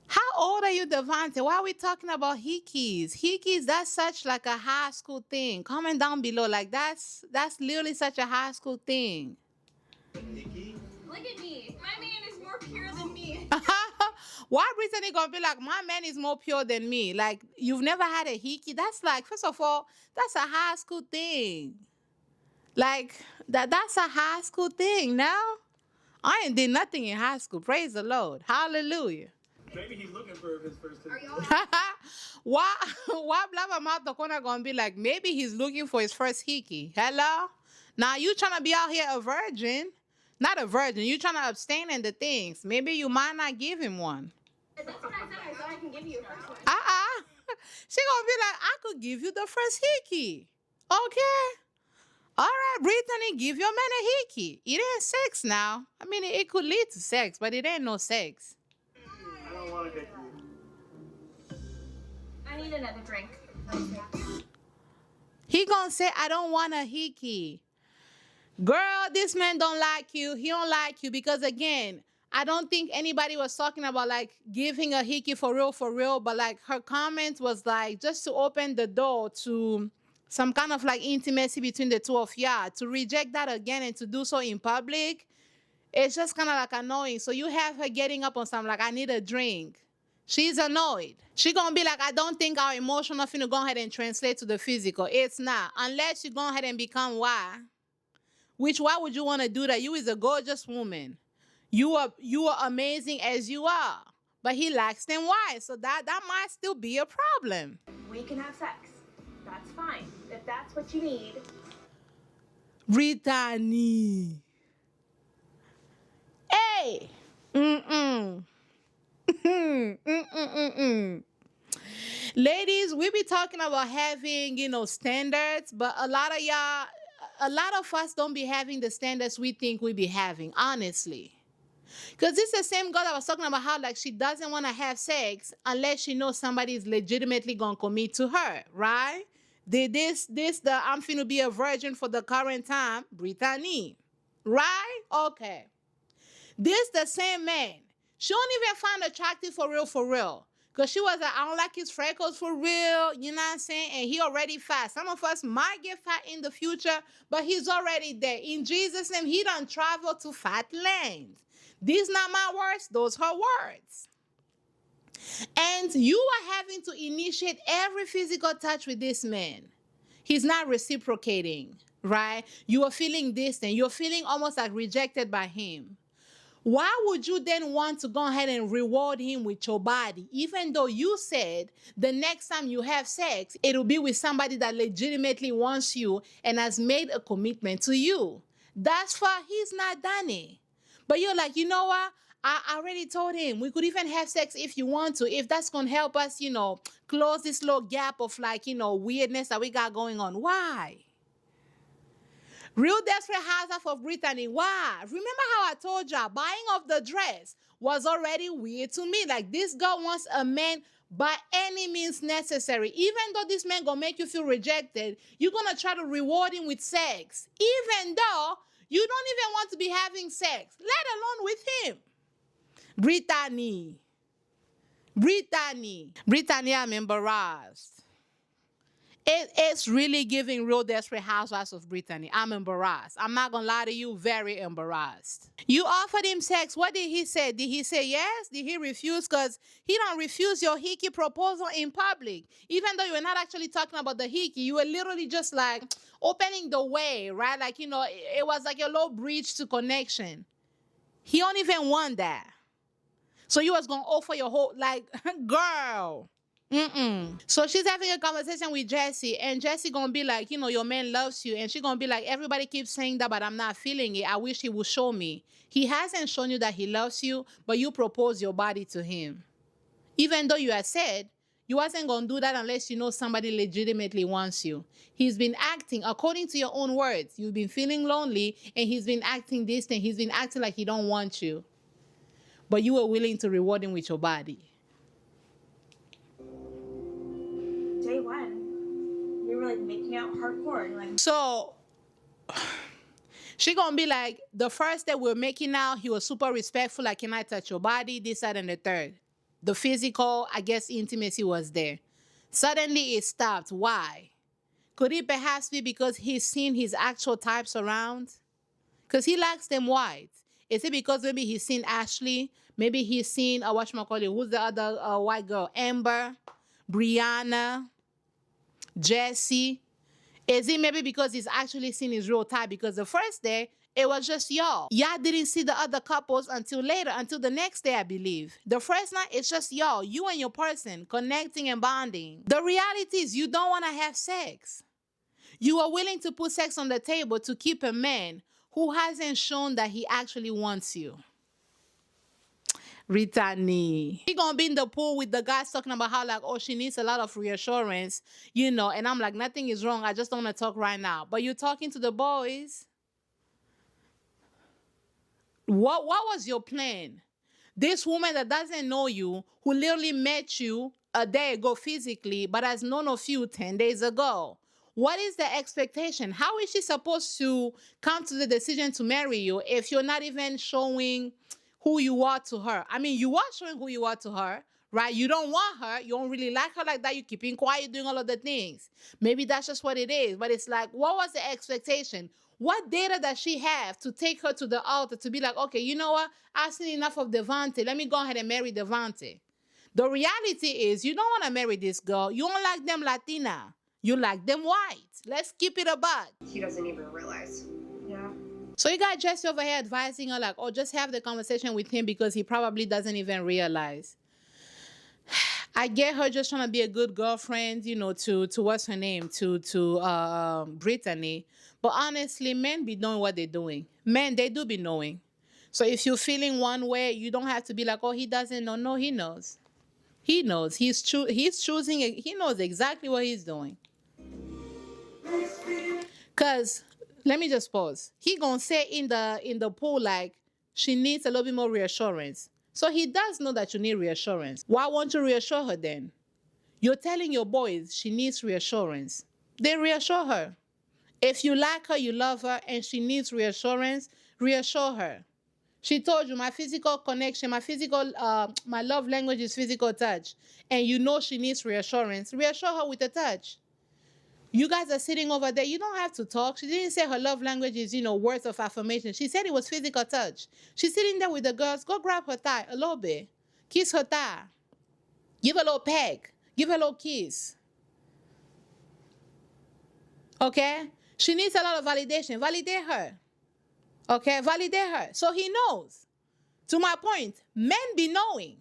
How old are you, Devante? Why are we talking about hickeys? Hickeys, that's such like a high school thing. Comment down below. Like that's literally such a high school thing. Hickey? Look at me. My man is more pure than me. Why Brittany gonna be like, my man is more pure than me? Like, you've never had a hickey? That's like, first of all, that's a high school thing. Like, that's a high school thing now. I ain't did nothing in high school. Praise the Lord. Hallelujah. Maybe he's looking for his first Are time. y'all? why Blabbermouth the corner gonna be like, maybe he's looking for his first hickey? Hello? Now you trying to be out here a virgin. Not a virgin. You trying to abstain in the things. Maybe you might not give him one. That's what I said. I thought I can give you a first one. She gonna be like, I could give you the first hickey. Okay. All right, Brittany, give your man a hickey. It ain't sex now. I mean, it could lead to sex, but it ain't no sex. I don't want a hickey. I need another drink. He gonna say, I don't want a hickey. Girl, this man don't like you. He don't like you because, again, I don't think anybody was talking about like giving a hickey for real, but like her comment was like just to open the door to some kind of like intimacy between the two of y'all. To reject that again and to do so in public, it's just kind of like annoying. So you have her getting up on something like, I need a drink. She's annoyed. She gonna be like, I don't think our emotional finna go ahead and translate to the physical. It's not. Unless you go ahead and become why. Why would you want to do that? You is a gorgeous woman. You are amazing as you are. But he lacks them why. So that might still be a problem. We can have sex. That's fine. If that's what you need. Brittany. Hey. Mm-mm. Mm-mm-mm-mm. Ladies, we be talking about having, standards, but a lot of us don't be having the standards we think we be having, honestly. Because this is the same girl that was talking about how like she doesn't want to have sex unless she knows somebody is legitimately gonna commit to her, right? The I'm finna be a virgin for the current time, Brittany. Right? Okay. This the same man. She don't even find attractive for real, for real. Because she was like, I don't like his freckles for real. You know what I'm saying? And he already fat. Some of us might get fat in the future, but he's already there. In Jesus' name, he done travel to fat lands. These not my words. Those her words. And you are having to initiate every physical touch with this man. He's not reciprocating, right? You are feeling distant. You're feeling almost like rejected by him. Why would you then want to go ahead and reward him with your body, even though you said the next time you have sex, it'll be with somebody that legitimately wants you and has made a commitment to you? That's why he's not done it. But you're like, you know what? I already told him we could even have sex if you want to, if that's going to help us, close this little gap of weirdness that we got going on. Why? Real Desperate Housewives of Brittany. Why? Remember how I told y'all buying of the dress was already weird to me. Like, this girl wants a man by any means necessary. Even though this man gonna make you feel rejected, you're gonna try to reward him with sex. Even though you don't even want to be having sex, let alone with him. Brittany, I'm embarrassed. It's really giving Real Desperate Housewives of Brittany. I'm embarrassed. I'm not gonna lie to you, very embarrassed. You offered him sex. What did he say? Did he say yes? Did he refuse? Because he don't refuse your hickey proposal in public. Even though you were not actually talking about the hickey, you were literally just like opening the way, right? Like, it was like a low bridge to connection. He don't even want that. So you was gonna offer your whole, like, girl. So she's having a conversation with Jessie, and Jessie gonna be like, your man loves you, and she gonna be like, everybody keeps saying that, but I'm not feeling it. I wish he would show me. He hasn't shown you that he loves you, but you propose your body to him. Even though you had said you wasn't gonna do that unless you know somebody legitimately wants you. He's been acting, according to your own words, you've been feeling lonely, and he's been acting distant. He's been acting like he don't want you. But you were willing to reward him with your body. Day one, we were like making out hardcore. And, like, so she gonna be like, the first day we were making out, he was super respectful. Like, can I touch your body? This, that, and the third. The physical, I guess, intimacy was there. Suddenly it stopped. Why? Could it perhaps be because he's seen his actual types around? Because he likes them white. Is it because maybe he's seen Ashley? Maybe he's seen, whatchamacallit, who's the other white girl? Amber, Brianna, Jessie. Is it maybe because he's actually seen his real type? Because the first day, it was just y'all. Y'all didn't see the other couples until later, until the next day, I believe. The first night, it's just y'all, you and your person, connecting and bonding. The reality is you don't want to have sex. You are willing to put sex on the table to keep a man who hasn't shown that he actually wants you. Brittany. He gonna be in the pool with the guys talking about how, like, oh, she needs a lot of reassurance, and I'm like, nothing is wrong. I just don't want to talk right now. But you're talking to the boys. What was your plan? This woman that doesn't know you, who literally met you a day ago physically, but has known of you 10 days ago. What is the expectation? How is she supposed to come to the decision to marry you if you're not even showing who you are to her? I mean, you are showing who you are to her, right? You don't want her. You don't really like her like that. You're keeping quiet, doing all of the things. Maybe that's just what it is. But it's like, what was the expectation? What data does she have to take her to the altar to be like, okay, you know what? I've seen enough of Devante. Let me go ahead and marry Devante. The reality is you don't want to marry this girl. You don't like them Latina. You like them white. Let's keep it a buck. He doesn't even realize. yeah. So you got Jesse over here advising her like, oh, just have the conversation with him because he probably doesn't even realize. I get her just trying to be a good girlfriend, to what's her name, to Brittany. But honestly, men be knowing what they're doing. Men, they do be knowing. So if you're feeling one way, you don't have to be like, oh, he doesn't know. No, he knows. He knows. He's choosing. He knows exactly what he's doing. Cause let me just pause. He gonna say in the pool like she needs a little bit more reassurance. So he does know that you need reassurance. Why won't you reassure her then? You're telling your boys she needs reassurance. Then reassure her. If you like her, you love her, and she needs reassurance, reassure her. She told you my physical connection, my love language is physical touch. And you know she needs reassurance. Reassure her with a touch. You guys are sitting over there. You don't have to talk. She didn't say her love language is, words of affirmation. She said it was physical touch. She's sitting there with the girls. Go grab her thigh a little bit. Kiss her thigh. Give her a little peg. Give her a little kiss. Okay? She needs a lot of validation. Validate her. Okay? Validate her. So he knows. To my point, men be knowing.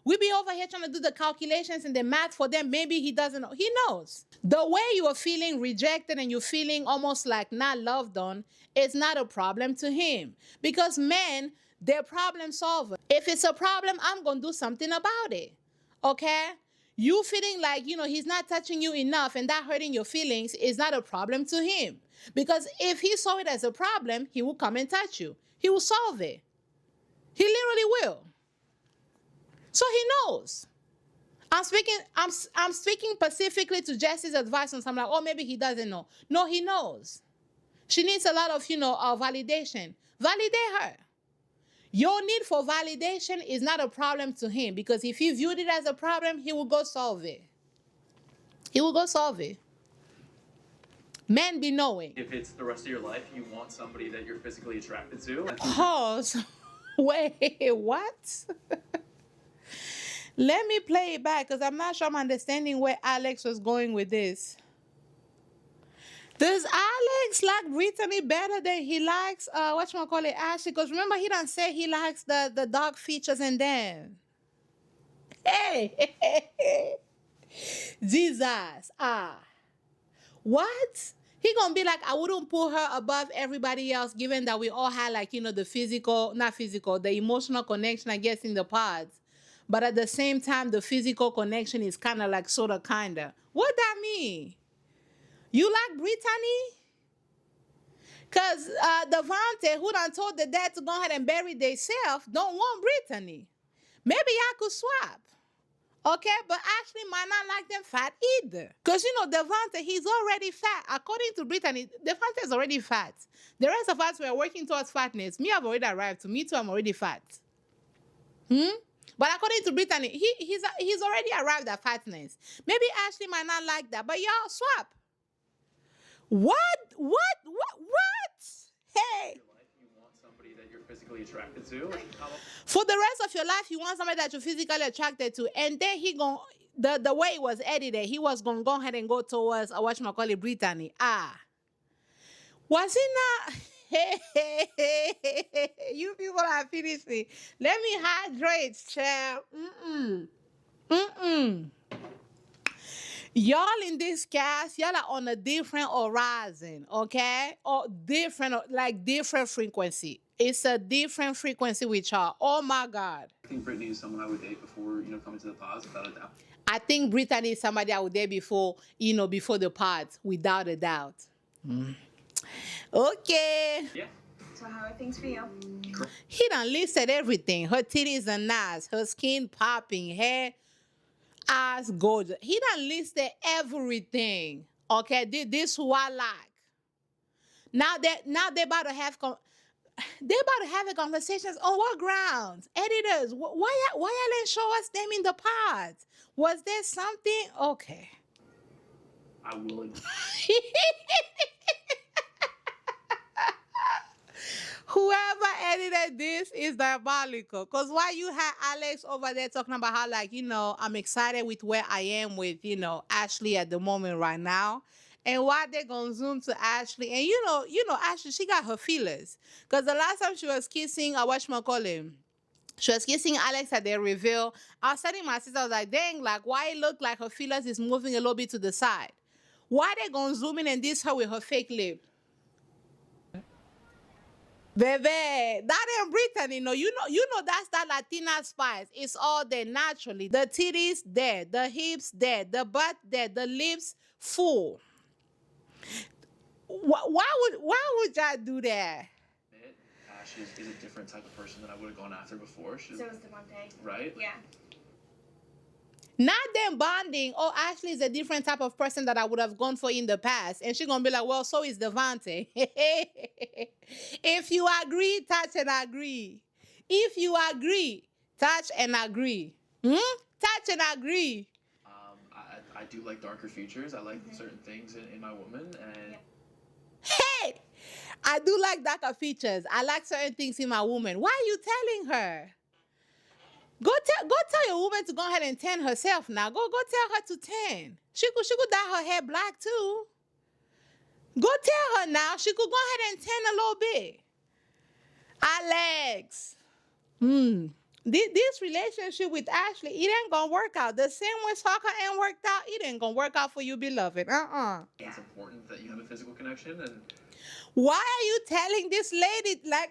We be over here trying to do the calculations and the math for them. Maybe he doesn't know. He knows. The way you are feeling rejected and you're feeling almost like not loved on is not a problem to him. Because men, they're problem solvers. If it's a problem, I'm going to do something about it. Okay? You feeling like, he's not touching you enough and that hurting your feelings is not a problem to him. Because if he saw it as a problem, he will come and touch you. He will solve it. He literally will. So he knows. I'm speaking specifically to Jesse's advice on something like, oh, maybe he doesn't know. No, he knows. She needs a lot of, validation. Validate her. Your need for validation is not a problem to him because if he viewed it as a problem, he will go solve it. He will go solve it. Men be knowing. If it's the rest of your life, you want somebody that you're physically attracted to. Pause. Wait, what? Let me play it back because I'm not sure I'm understanding where Alex was going with this. Does Alex like Brittany better than he likes Ashley? Because remember, he done say he likes the dark features and then. Hey, Jesus. What? He gonna be like, I wouldn't put her above everybody else, given that we all had the emotional connection, I guess, in the pods. But at the same time, the physical connection is kind of like kinda. What that mean? You like Brittany? Because Devontae, who done told the dad to go ahead and bury themselves, don't want Brittany. Maybe y'all could swap. Okay, but Ashley might not like them fat either. Because, Devontae, he's already fat. According to Brittany, Devontae is already fat. The rest of us, we are working towards fatness. Me, I've already arrived. To me, too, I'm already fat. But according to Brittany, he's already arrived at fatness. Maybe Ashley might not like that, but y'all swap. What? Hey. You want somebody that you're physically attracted to. For the rest of your life, you want somebody that you're physically attracted to, and then the way it was edited, he was gonna go ahead and go towards Brittany. Was it not? You people are finishing. Let me hydrate, child. Y'all in this cast, y'all are on a different horizon, okay? Or different frequency. It's a different frequency with y'all. Oh my God. I think Brittany is someone I would date before, coming to the pods, without a doubt. I think Brittany is somebody I would date before the pods, without a doubt. Okay. Yeah. So how are things for you? He done listed everything. Her titties are nice. Her skin popping. Hair, eyes gorgeous. He done listed everything. Okay, this who I like. Now they're about to have a conversations on what grounds? Editors, why y'all didn't show us them in the pods? Was there something? Okay. I would. Whoever edited this is diabolical. Because why you had Alex over there talking about how, I'm excited with where I am with, Ashley at the moment right now. And why they gonna zoom to Ashley? And Ashley, she got her feelers. Because the last time she was kissing, she was kissing Alex at their reveal. I was telling my sister, I was like, dang, why it look like her feelers is moving a little bit to the side? Why they gonna zoom in and diss her with her fake lip? Baby, that ain't Brittany. You know that's that Latina spice. It's all there naturally. The titties there, the hips there, the butt there, the lips full. Why would y'all do that? Ash is a different type of person than I would have gone after before. So is Devontae. Right? Yeah. Not them bonding. Oh, Ashley is a different type of person that I would have gone for in the past. And she's going to be like, well, so is Devontae. If you agree, touch and agree. If you agree, touch and agree. Touch and agree. I do like darker features. I like certain things in my woman, and Hey, I do like darker features. I like certain things in my woman. Why are you telling her? Go tell your woman to go ahead and tan herself now. Go tell her to tan. She could dye her hair black too. Go tell her now. She could go ahead and tan a little bit. Alex. This relationship with Ashley, it ain't gonna work out. The same way soccer ain't worked out, it ain't gonna work out for you, beloved. it's important that you have a physical connection. And Why are you telling this lady like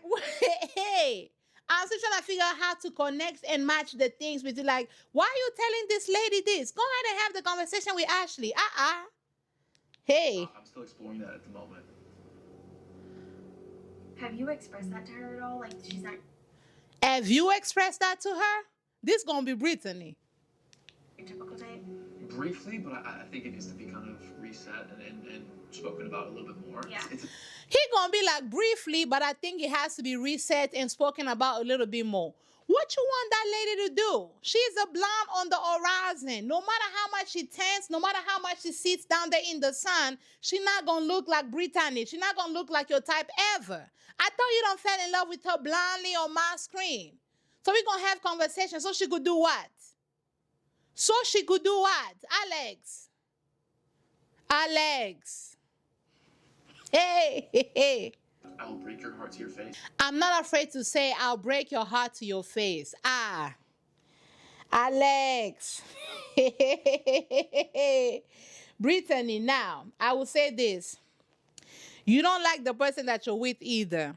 hey? I'm still trying to figure out how to connect and match the things with you. Like, why are you telling this lady this? Go ahead and have the conversation with Ashley. Hey. I'm still exploring that at the moment. Have you expressed that to her at all? Like, she's not Have you expressed that to her? This gonna be Brittany. your typical date? Briefly, but I think it needs to be kind of reset and spoken about a little bit more. Yeah. He gonna be like briefly, but I think it has to be reset and spoken about a little bit more. What you want that lady to do? She's a blonde on the horizon. No matter how much she tends, no matter how much she sits down there in the sun, she not gonna look like Brittany. She not gonna look like your type ever. I thought you don't fell in love with her blindly on my screen. So we gonna have conversation so she could do what? So she could do what? Alex. Hey. I will break your heart to your face. I'm not afraid to say I'll break your heart to your face. Alex. Brittany, now, I will say this. You don't like the person that you're with either.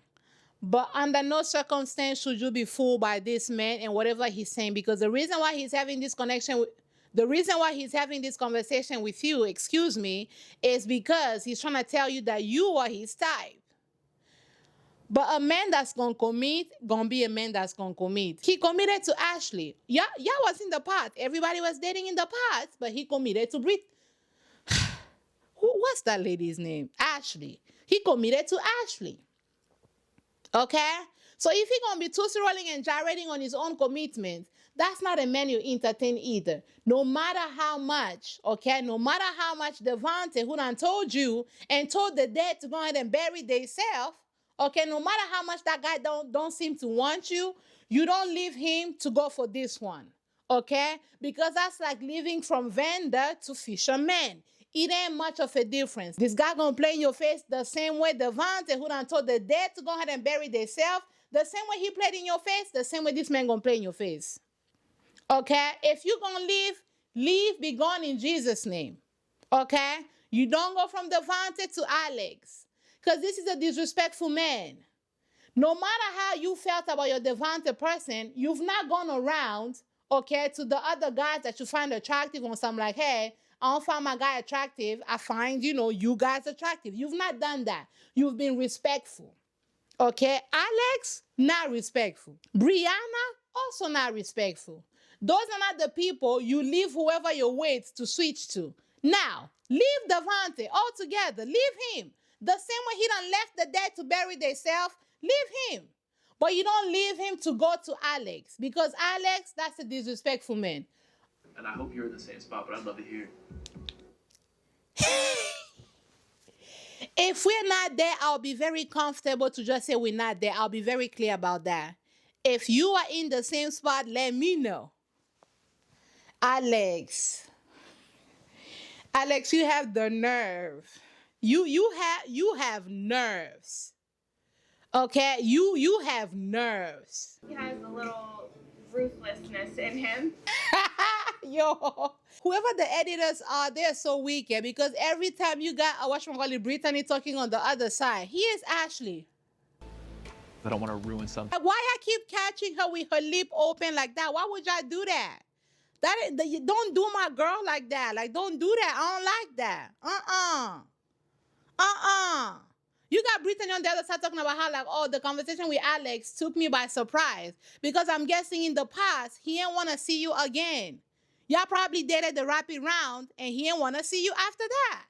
But under no circumstance should you be fooled by this man and whatever he's saying, because the reason why he's having this connection with the reason why he's having this conversation with you, excuse me, is because he's trying to tell you that you are his type. But a man that's gonna commit, gonna be a man that's gonna commit. He committed to Ashley. Yeah, was in the pot. Everybody was dating in the pot, but he committed to Brit. What's that lady's name? Ashley. He committed to Ashley. Okay? So if he's gonna be tootsie rolling and gyrating on his own commitment, that's not a man you entertain either. No matter how much, okay? No matter how much Devante, who done told you and told the dead to go ahead and bury themselves, okay? No matter how much that guy don't seem to want you, you don't leave him to go for this one, okay? Because that's like living from vendor to fisherman. It ain't much of a difference. This guy gonna play in your face the same way Devante, who done told the dead to go ahead and bury themselves, the same way he played in your face, the same way this man gonna play in your face. Okay? If you gonna leave, be gone in Jesus' name. Okay? You don't go from Devante to Alex. Because this is a disrespectful man. No matter how you felt about your Devante person, you've not gone around, okay, to the other guys that you find attractive on some like, hey, I don't find my guy attractive. I find, you guys attractive. You've not done that. You've been respectful. Okay? Alex, not respectful. Brianna, also not respectful. Those are not the people you leave whoever you're with to switch to. Now, leave Devante altogether. Leave him. The same way he done left the dead to bury themselves, leave him. But you don't leave him to go to Alex. Because Alex, that's a disrespectful man. And I hope you're in the same spot, but I'd love to hear. If we're not there, I'll be very comfortable to just say we're not there. I'll be very clear about that. If you are in the same spot, let me know. Alex, you have the nerve. You have nerves. Okay? You have nerves. He has a little ruthlessness in him. Yo, whoever the editors are, they're so weak, because every time you got Brittany talking on the other side, here's Ashley. I don't want to ruin something. Why I keep catching her with her lip open like that? Why would y'all do that? You don't do my girl like that. Like, don't do that. I don't like that. You got Brittany on the other side talking about how, like, oh, the conversation with Alex took me by surprise. Because I'm guessing in the past, he didn't want to see you again. Y'all probably dated the rapid round, and he didn't want to see you after that.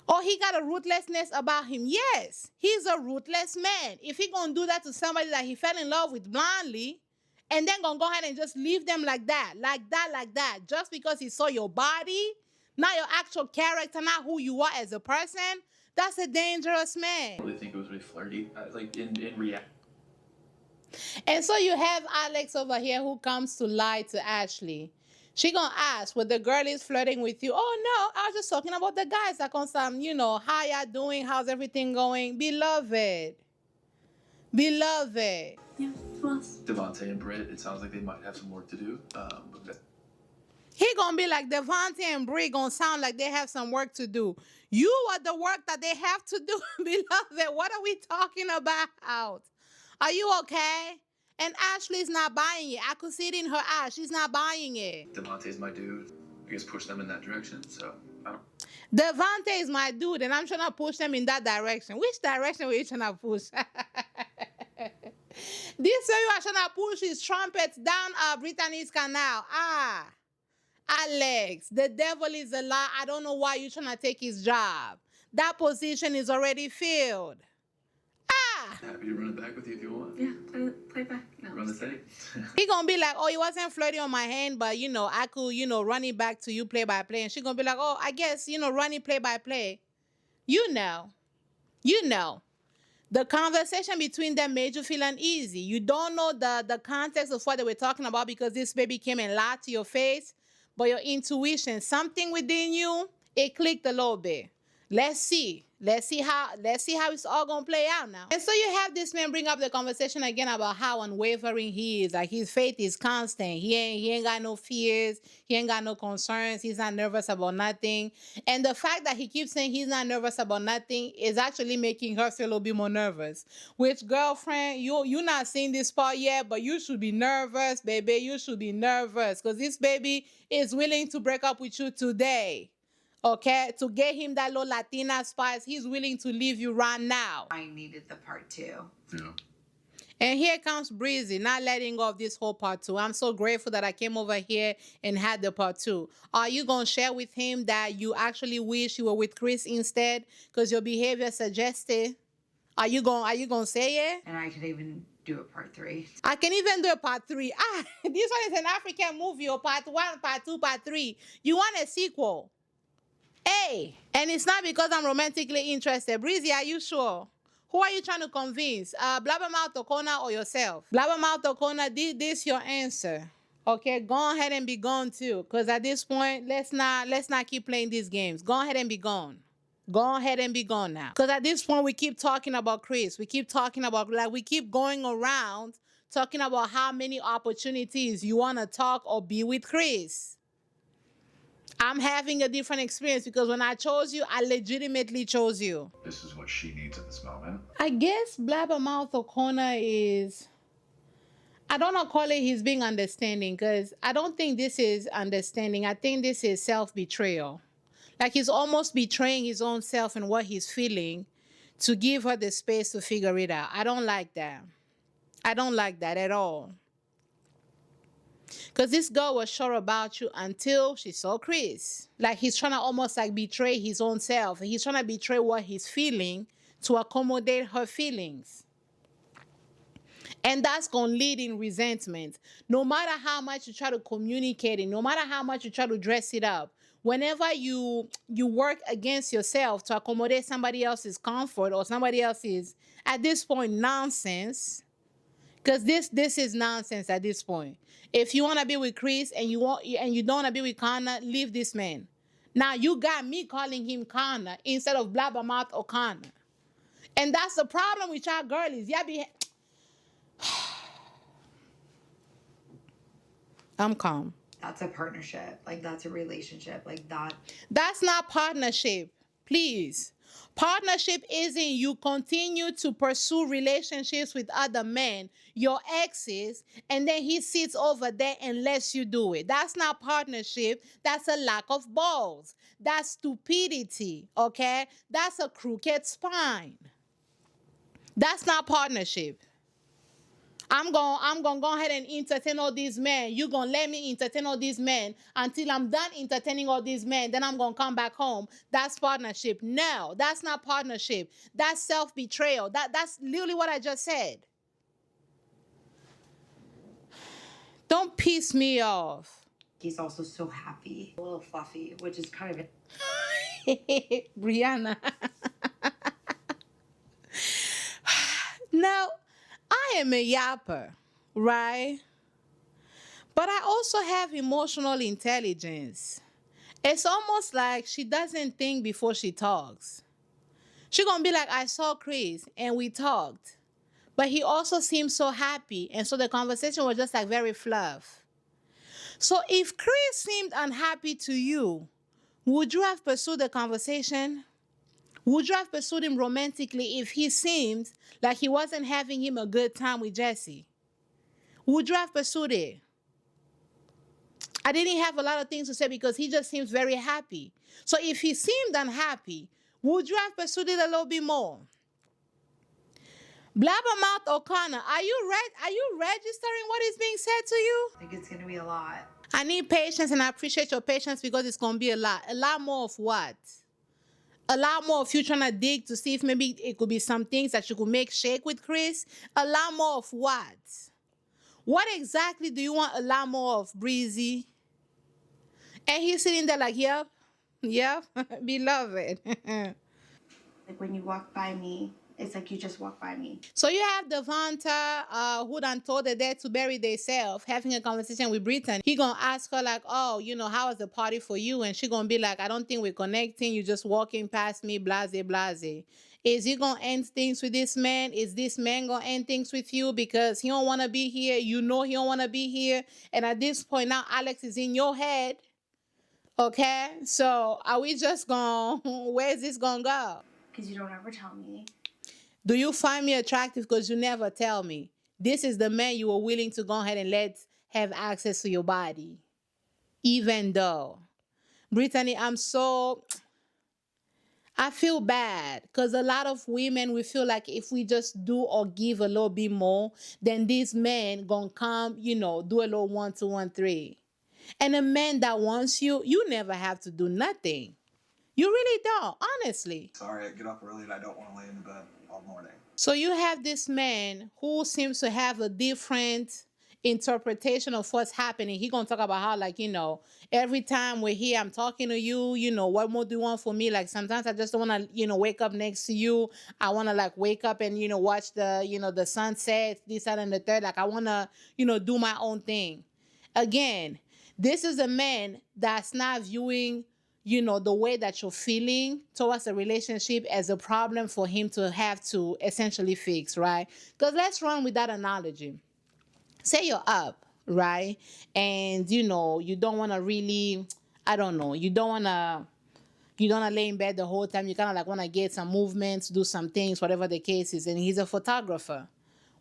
Oh, he got a ruthlessness about him. Yes, he's a ruthless man. If he gonna do that to somebody that he fell in love with blindly, and then gonna go ahead and just leave them like that, just because he saw your body, not your actual character, not who you are as a person, that's a dangerous man. I really think it was really flirty. Like in reality. And so you have Alex over here who comes to lie to Ashley. She gonna ask, well, the girl is flirting with you. Oh no, I was just talking about the guys that come some, how y'all doing? How's everything going? Beloved. Beloved. Yeah, who else? Devontae and Britt, it sounds like they might have some work to do. He gonna be like Devontae and Brie gonna sound like they have some work to do. You are the work that they have to do, beloved. What are we talking about? Are you okay? And Ashley's not buying it. I could see it in her eyes. She's not buying it. Devontae's my dude. I guess push them in that direction. So I don't. Devontae is my dude, and I'm trying to push them in that direction. Which direction were you trying to push? This way you are trying to push his trumpets down Brittany's canal. Alex, the devil is a lie. I don't know why you're trying to take his job. That position is already filled. Happy to run it back with you if you want. Yeah, play back. No, Run the tape. He gonna be like, oh, he wasn't flirty on my hand, but I could, run it back to you play by play. And she gonna be like, oh, I guess, run it play by play. You know. The conversation between them made you feel uneasy. You don't know the context of what they were talking about because this baby came and lied to your face, but your intuition, something within you, it clicked a little bit. Let's see how it's all gonna play out now. And so you have this man bring up the conversation again about how unwavering he is. Like his faith is constant. He ain't got no fears. He ain't got no concerns. He's not nervous about nothing. And the fact that he keeps saying he's not nervous about nothing is actually making her feel a little bit more nervous. Which, girlfriend, you're not seeing this part yet, but you should be nervous, baby. You should be nervous because this baby is willing to break up with you today. Okay, to get him that little Latina spice, he's willing to leave you right now. I needed the part 2. Yeah. And here comes Breezy, not letting go of this whole part 2. I'm so grateful that I came over here and had the part 2. Are you going to share with him that you actually wish you were with Chris instead? Because your behavior suggested. Are you going to say it? And I could even do a part 3. I can even do a part 3. This one is an African movie, or part 1, part 2, part 3. You want a sequel? Hey, and it's not because I'm romantically interested. Breezy, are you sure? Who are you trying to convince? Blabbermouth O'Connor or yourself? Blabbermouth O'Connor, this your answer. Okay, go ahead and be gone too. Because at this point, let's not keep playing these games. Go ahead and be gone. Go ahead and be gone now. Because at this point, we keep talking about Chris. We keep talking about, we keep going around talking about how many opportunities you want to talk or be with Chris. I'm having a different experience because when I chose you, I legitimately chose you. This is what she needs at this moment. I guess Blabbermouth O'Connor is, I don't know, call it he's being understanding because I don't think this is understanding. I think this is self-betrayal. Like he's almost betraying his own self and what he's feeling to give her the space to figure it out. I don't like that. I don't like that at all. Because this girl was sure about you until she saw Chris. Like he's trying to almost like betray his own self. He's trying to betray what he's feeling to accommodate her feelings. And that's going to lead in resentment. No matter how much you try to communicate it, no matter how much you try to dress it up, whenever you work against yourself to accommodate somebody else's comfort or somebody else's, at this point, nonsense. Because this is nonsense at this point. If you want to be with Chris and you don't want to be with Connor, leave this man. Now you got me calling him Connor instead of Blabbermouth O'Connor. And that's the problem with y'all girlies. Y'all be I'm calm. That's a partnership. Like that's a relationship. Like that. That's not partnership. Please. Partnership isn't you continue to pursue relationships with other men, your exes, and then he sits over there and lets you do it. That's not partnership. That's a lack of balls. That's stupidity, okay? That's a crooked spine. That's not partnership. I'm gonna go ahead and entertain all these men. You gonna let me entertain all these men until I'm done entertaining all these men. Then I'm gonna come back home. That's partnership. No, that's not partnership. That's self-betrayal. That's literally what I just said. Don't piss me off. He's also so happy, a little fluffy, which is kind of Brianna. Now, I am a yapper, right? But I also have emotional intelligence. It's almost like she doesn't think before she talks. She gonna be like, I saw Chris and we talked. But he also seemed so happy. And so the conversation was just like very fluff. So if Chris seemed unhappy to you, would you have pursued the conversation? Would you have pursued him romantically if he seemed like he wasn't having him a good time with Jesse? Would you have pursued it? I didn't have a lot of things to say because he just seems very happy. So if he seemed unhappy, would you have pursued it a little bit more? Blabbermouth O'Connor, are you registering what is being said to you? I think it's gonna be a lot. I need patience and I appreciate your patience because it's gonna be a lot. A lot more of what? A lot more of you trying to dig to see if maybe it could be some things that you could make shake with Chris. A lot more of what? What exactly do you want a lot more of, Breezy? And he's sitting there like, yep, yep, beloved. Like when you walk by me, it's like you just walk by me. So you have Devonta, who done told her dad to bury themselves, having a conversation with Brittany. He gonna ask her like, oh, how was the party for you? And she gonna be like, I don't think we're connecting. You just walking past me, blase, blase. Is he gonna end things with this man? Is this man gonna end things with you because he don't wanna be here? You know he don't wanna be here. And at this point now, Alex is in your head. Okay, so are we just gonna? Where's this gonna go? Because you don't ever tell me. Do you find me attractive because you never tell me? This is the man you were willing to go ahead and let have access to your body. Even though. Brittany, I feel bad because a lot of women, we feel like if we just do or give a little bit more, then these men gonna come, do a little 1, 2, 1, 3. And a man that wants you, you never have to do nothing. You really don't, honestly. Sorry, I get up early and I don't want to lay in bed all morning. So you have this man who seems to have a different interpretation of what's happening. He gonna talk about how, like, every time we're here, I'm talking to you, what more do you want from me? Like sometimes I just don't wanna, wake up next to you. I wanna like wake up and, watch the sunset, this, that, and the third. Like I wanna, do my own thing. Again, this is a man that's not viewing the way that you're feeling towards a relationship as a problem for him to have to essentially fix, right? Because let's run with that analogy. Say you're up, right? And you don't want to really, I don't know, you don't want to lay in bed the whole time. You kind of like want to get some movements, do some things, whatever the case is. And he's a photographer.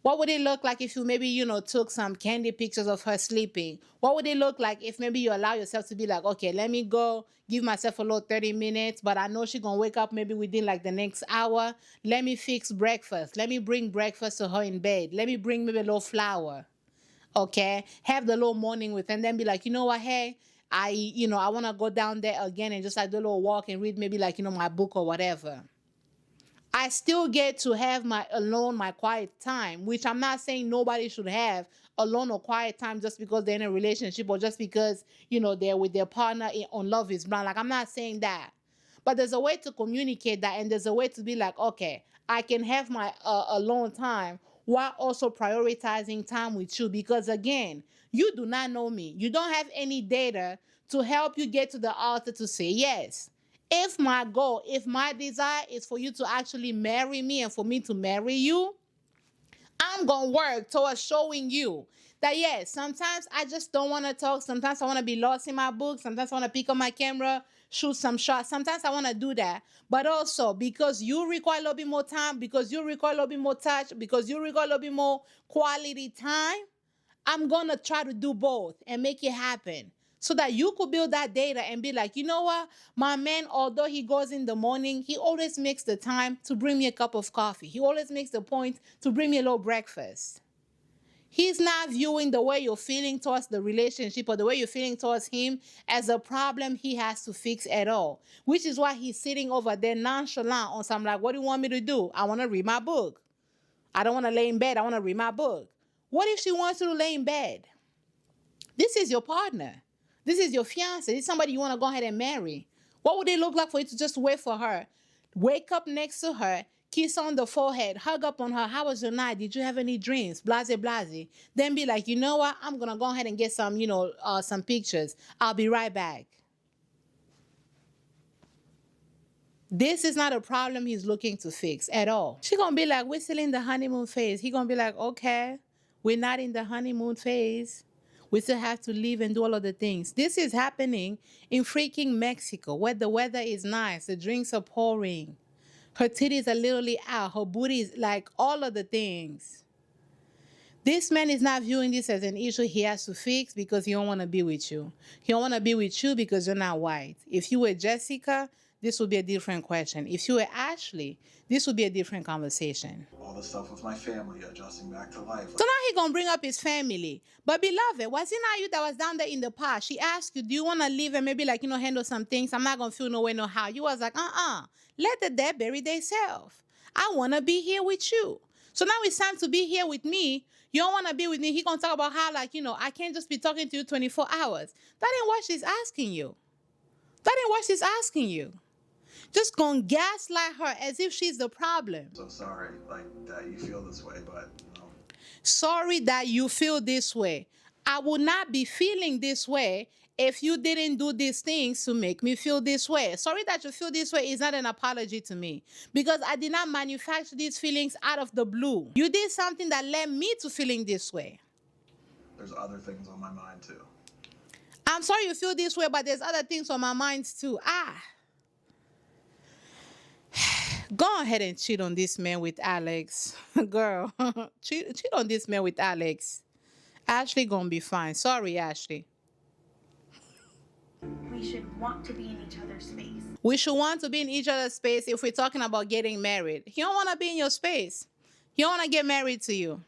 What would it look like if you maybe, took some candy pictures of her sleeping? What would it look like if maybe you allow yourself to be like, okay, let me go give myself a little 30 minutes, but I know she's going to wake up maybe within like the next hour. Let me fix breakfast. Let me bring breakfast to her in bed. Let me bring maybe a little flour. Okay? Have the little morning with her and then be like, you know what, hey, I want to go down there again and just like do a little walk and read maybe like, my book or whatever. I still get to have my alone, my quiet time, which I'm not saying nobody should have alone or quiet time just because they're in a relationship or just because, they're with their partner on Love is Blind. Like, I'm not saying that. But there's a way to communicate that and there's a way to be like, okay, I can have my alone time while also prioritizing time with you because, again, you do not know me. You don't have any data to help you get to the altar to say yes. If my goal, if my desire is for you to actually marry me and for me to marry you, I'm going to work towards showing you that, yes, sometimes I just don't want to talk. Sometimes I want to be lost in my book. Sometimes I want to pick up my camera, shoot some shots. Sometimes I want to do that. But also because you require a little bit more time, because you require a little bit more touch, because you require a little bit more quality time, I'm going to try to do both and make it happen so that you could build that data and be like, you know what? My man, although he goes in the morning, he always makes the time to bring me a cup of coffee. He always makes the point to bring me a little breakfast. He's not viewing the way you're feeling towards the relationship or the way you're feeling towards him as a problem he has to fix at all. Which is why he's sitting over there nonchalant on some like, what do you want me to do? I want to read my book. I don't want to lay in bed. I want to read my book. What if she wants you to lay in bed? This is your partner. This is your fiance. This is somebody you want to go ahead and marry. What would it look like for you to just wait for her? Wake up next to her, kiss on the forehead, hug up on her. How was your night? Did you have any dreams? Blase, blase. Then be like, you know what? I'm going to go ahead and get some, some pictures. I'll be right back. This is not a problem he's looking to fix at all. She's going to be like, we're still in the honeymoon phase. He's going to be like, okay, we're not in the honeymoon phase. We still have to live and do all of the things. This is happening in freaking Mexico, where the weather is nice, the drinks are pouring, her titties are literally out, her booty is like all of the things. This man is not viewing this as an issue he has to fix because he don't want to be with you. He don't want to be with you because you're not white. If you were Jessica, this would be a different question. If you were Ashley, this would be a different conversation. All the stuff with my family, adjusting back to life. So now he gonna bring up his family. But beloved, was it not you that was down there in the past? She asked you, do you want to leave and maybe handle some things? I'm not gonna feel no way, no how. You was like, let the dead bury themselves. I want to be here with you. So now it's time to be here with me. You don't want to be with me. He gonna talk about how I can't just be talking to you 24 hours. That ain't what she's asking you. That ain't what she's asking you. Just gonna gaslight her as if she's the problem. So sorry, that you feel this way, but Sorry that you feel this way. I would not be feeling this way if you didn't do these things to make me feel this way. Sorry that you feel this way is not an apology to me because I did not manufacture these feelings out of the blue. You did something that led me to feeling this way. there's other things on my mind too. I'm sorry you feel this way, but there's other things on my mind too. Go ahead and cheat on this man with Alex. Girl, cheat on this man with Alex. Ashley gonna be fine. Sorry, Ashley. We should want to be in each other's space. We should want to be in each other's space if we're talking about getting married. He don't want to be in your space. He don't want to get married to you.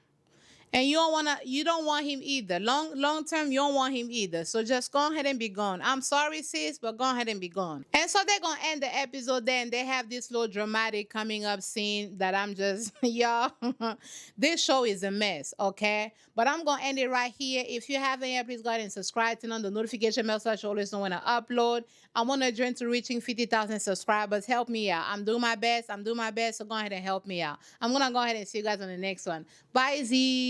And you don't want him either. Long term, you don't want him either. So just go ahead and be gone. I'm sorry, sis, but go ahead and be gone. And so they're gonna end the episode there, and they have this little dramatic coming up scene that I'm just, y'all, this show is a mess, okay? But I'm gonna end it right here. If you haven't yet, please go ahead and subscribe, turn on the notification bell so that you always know when I upload. I want to join to reaching 50,000 subscribers. Help me out. I'm doing my best. So go ahead and help me out. I'm gonna go ahead and see you guys on the next one. Bye, Z's.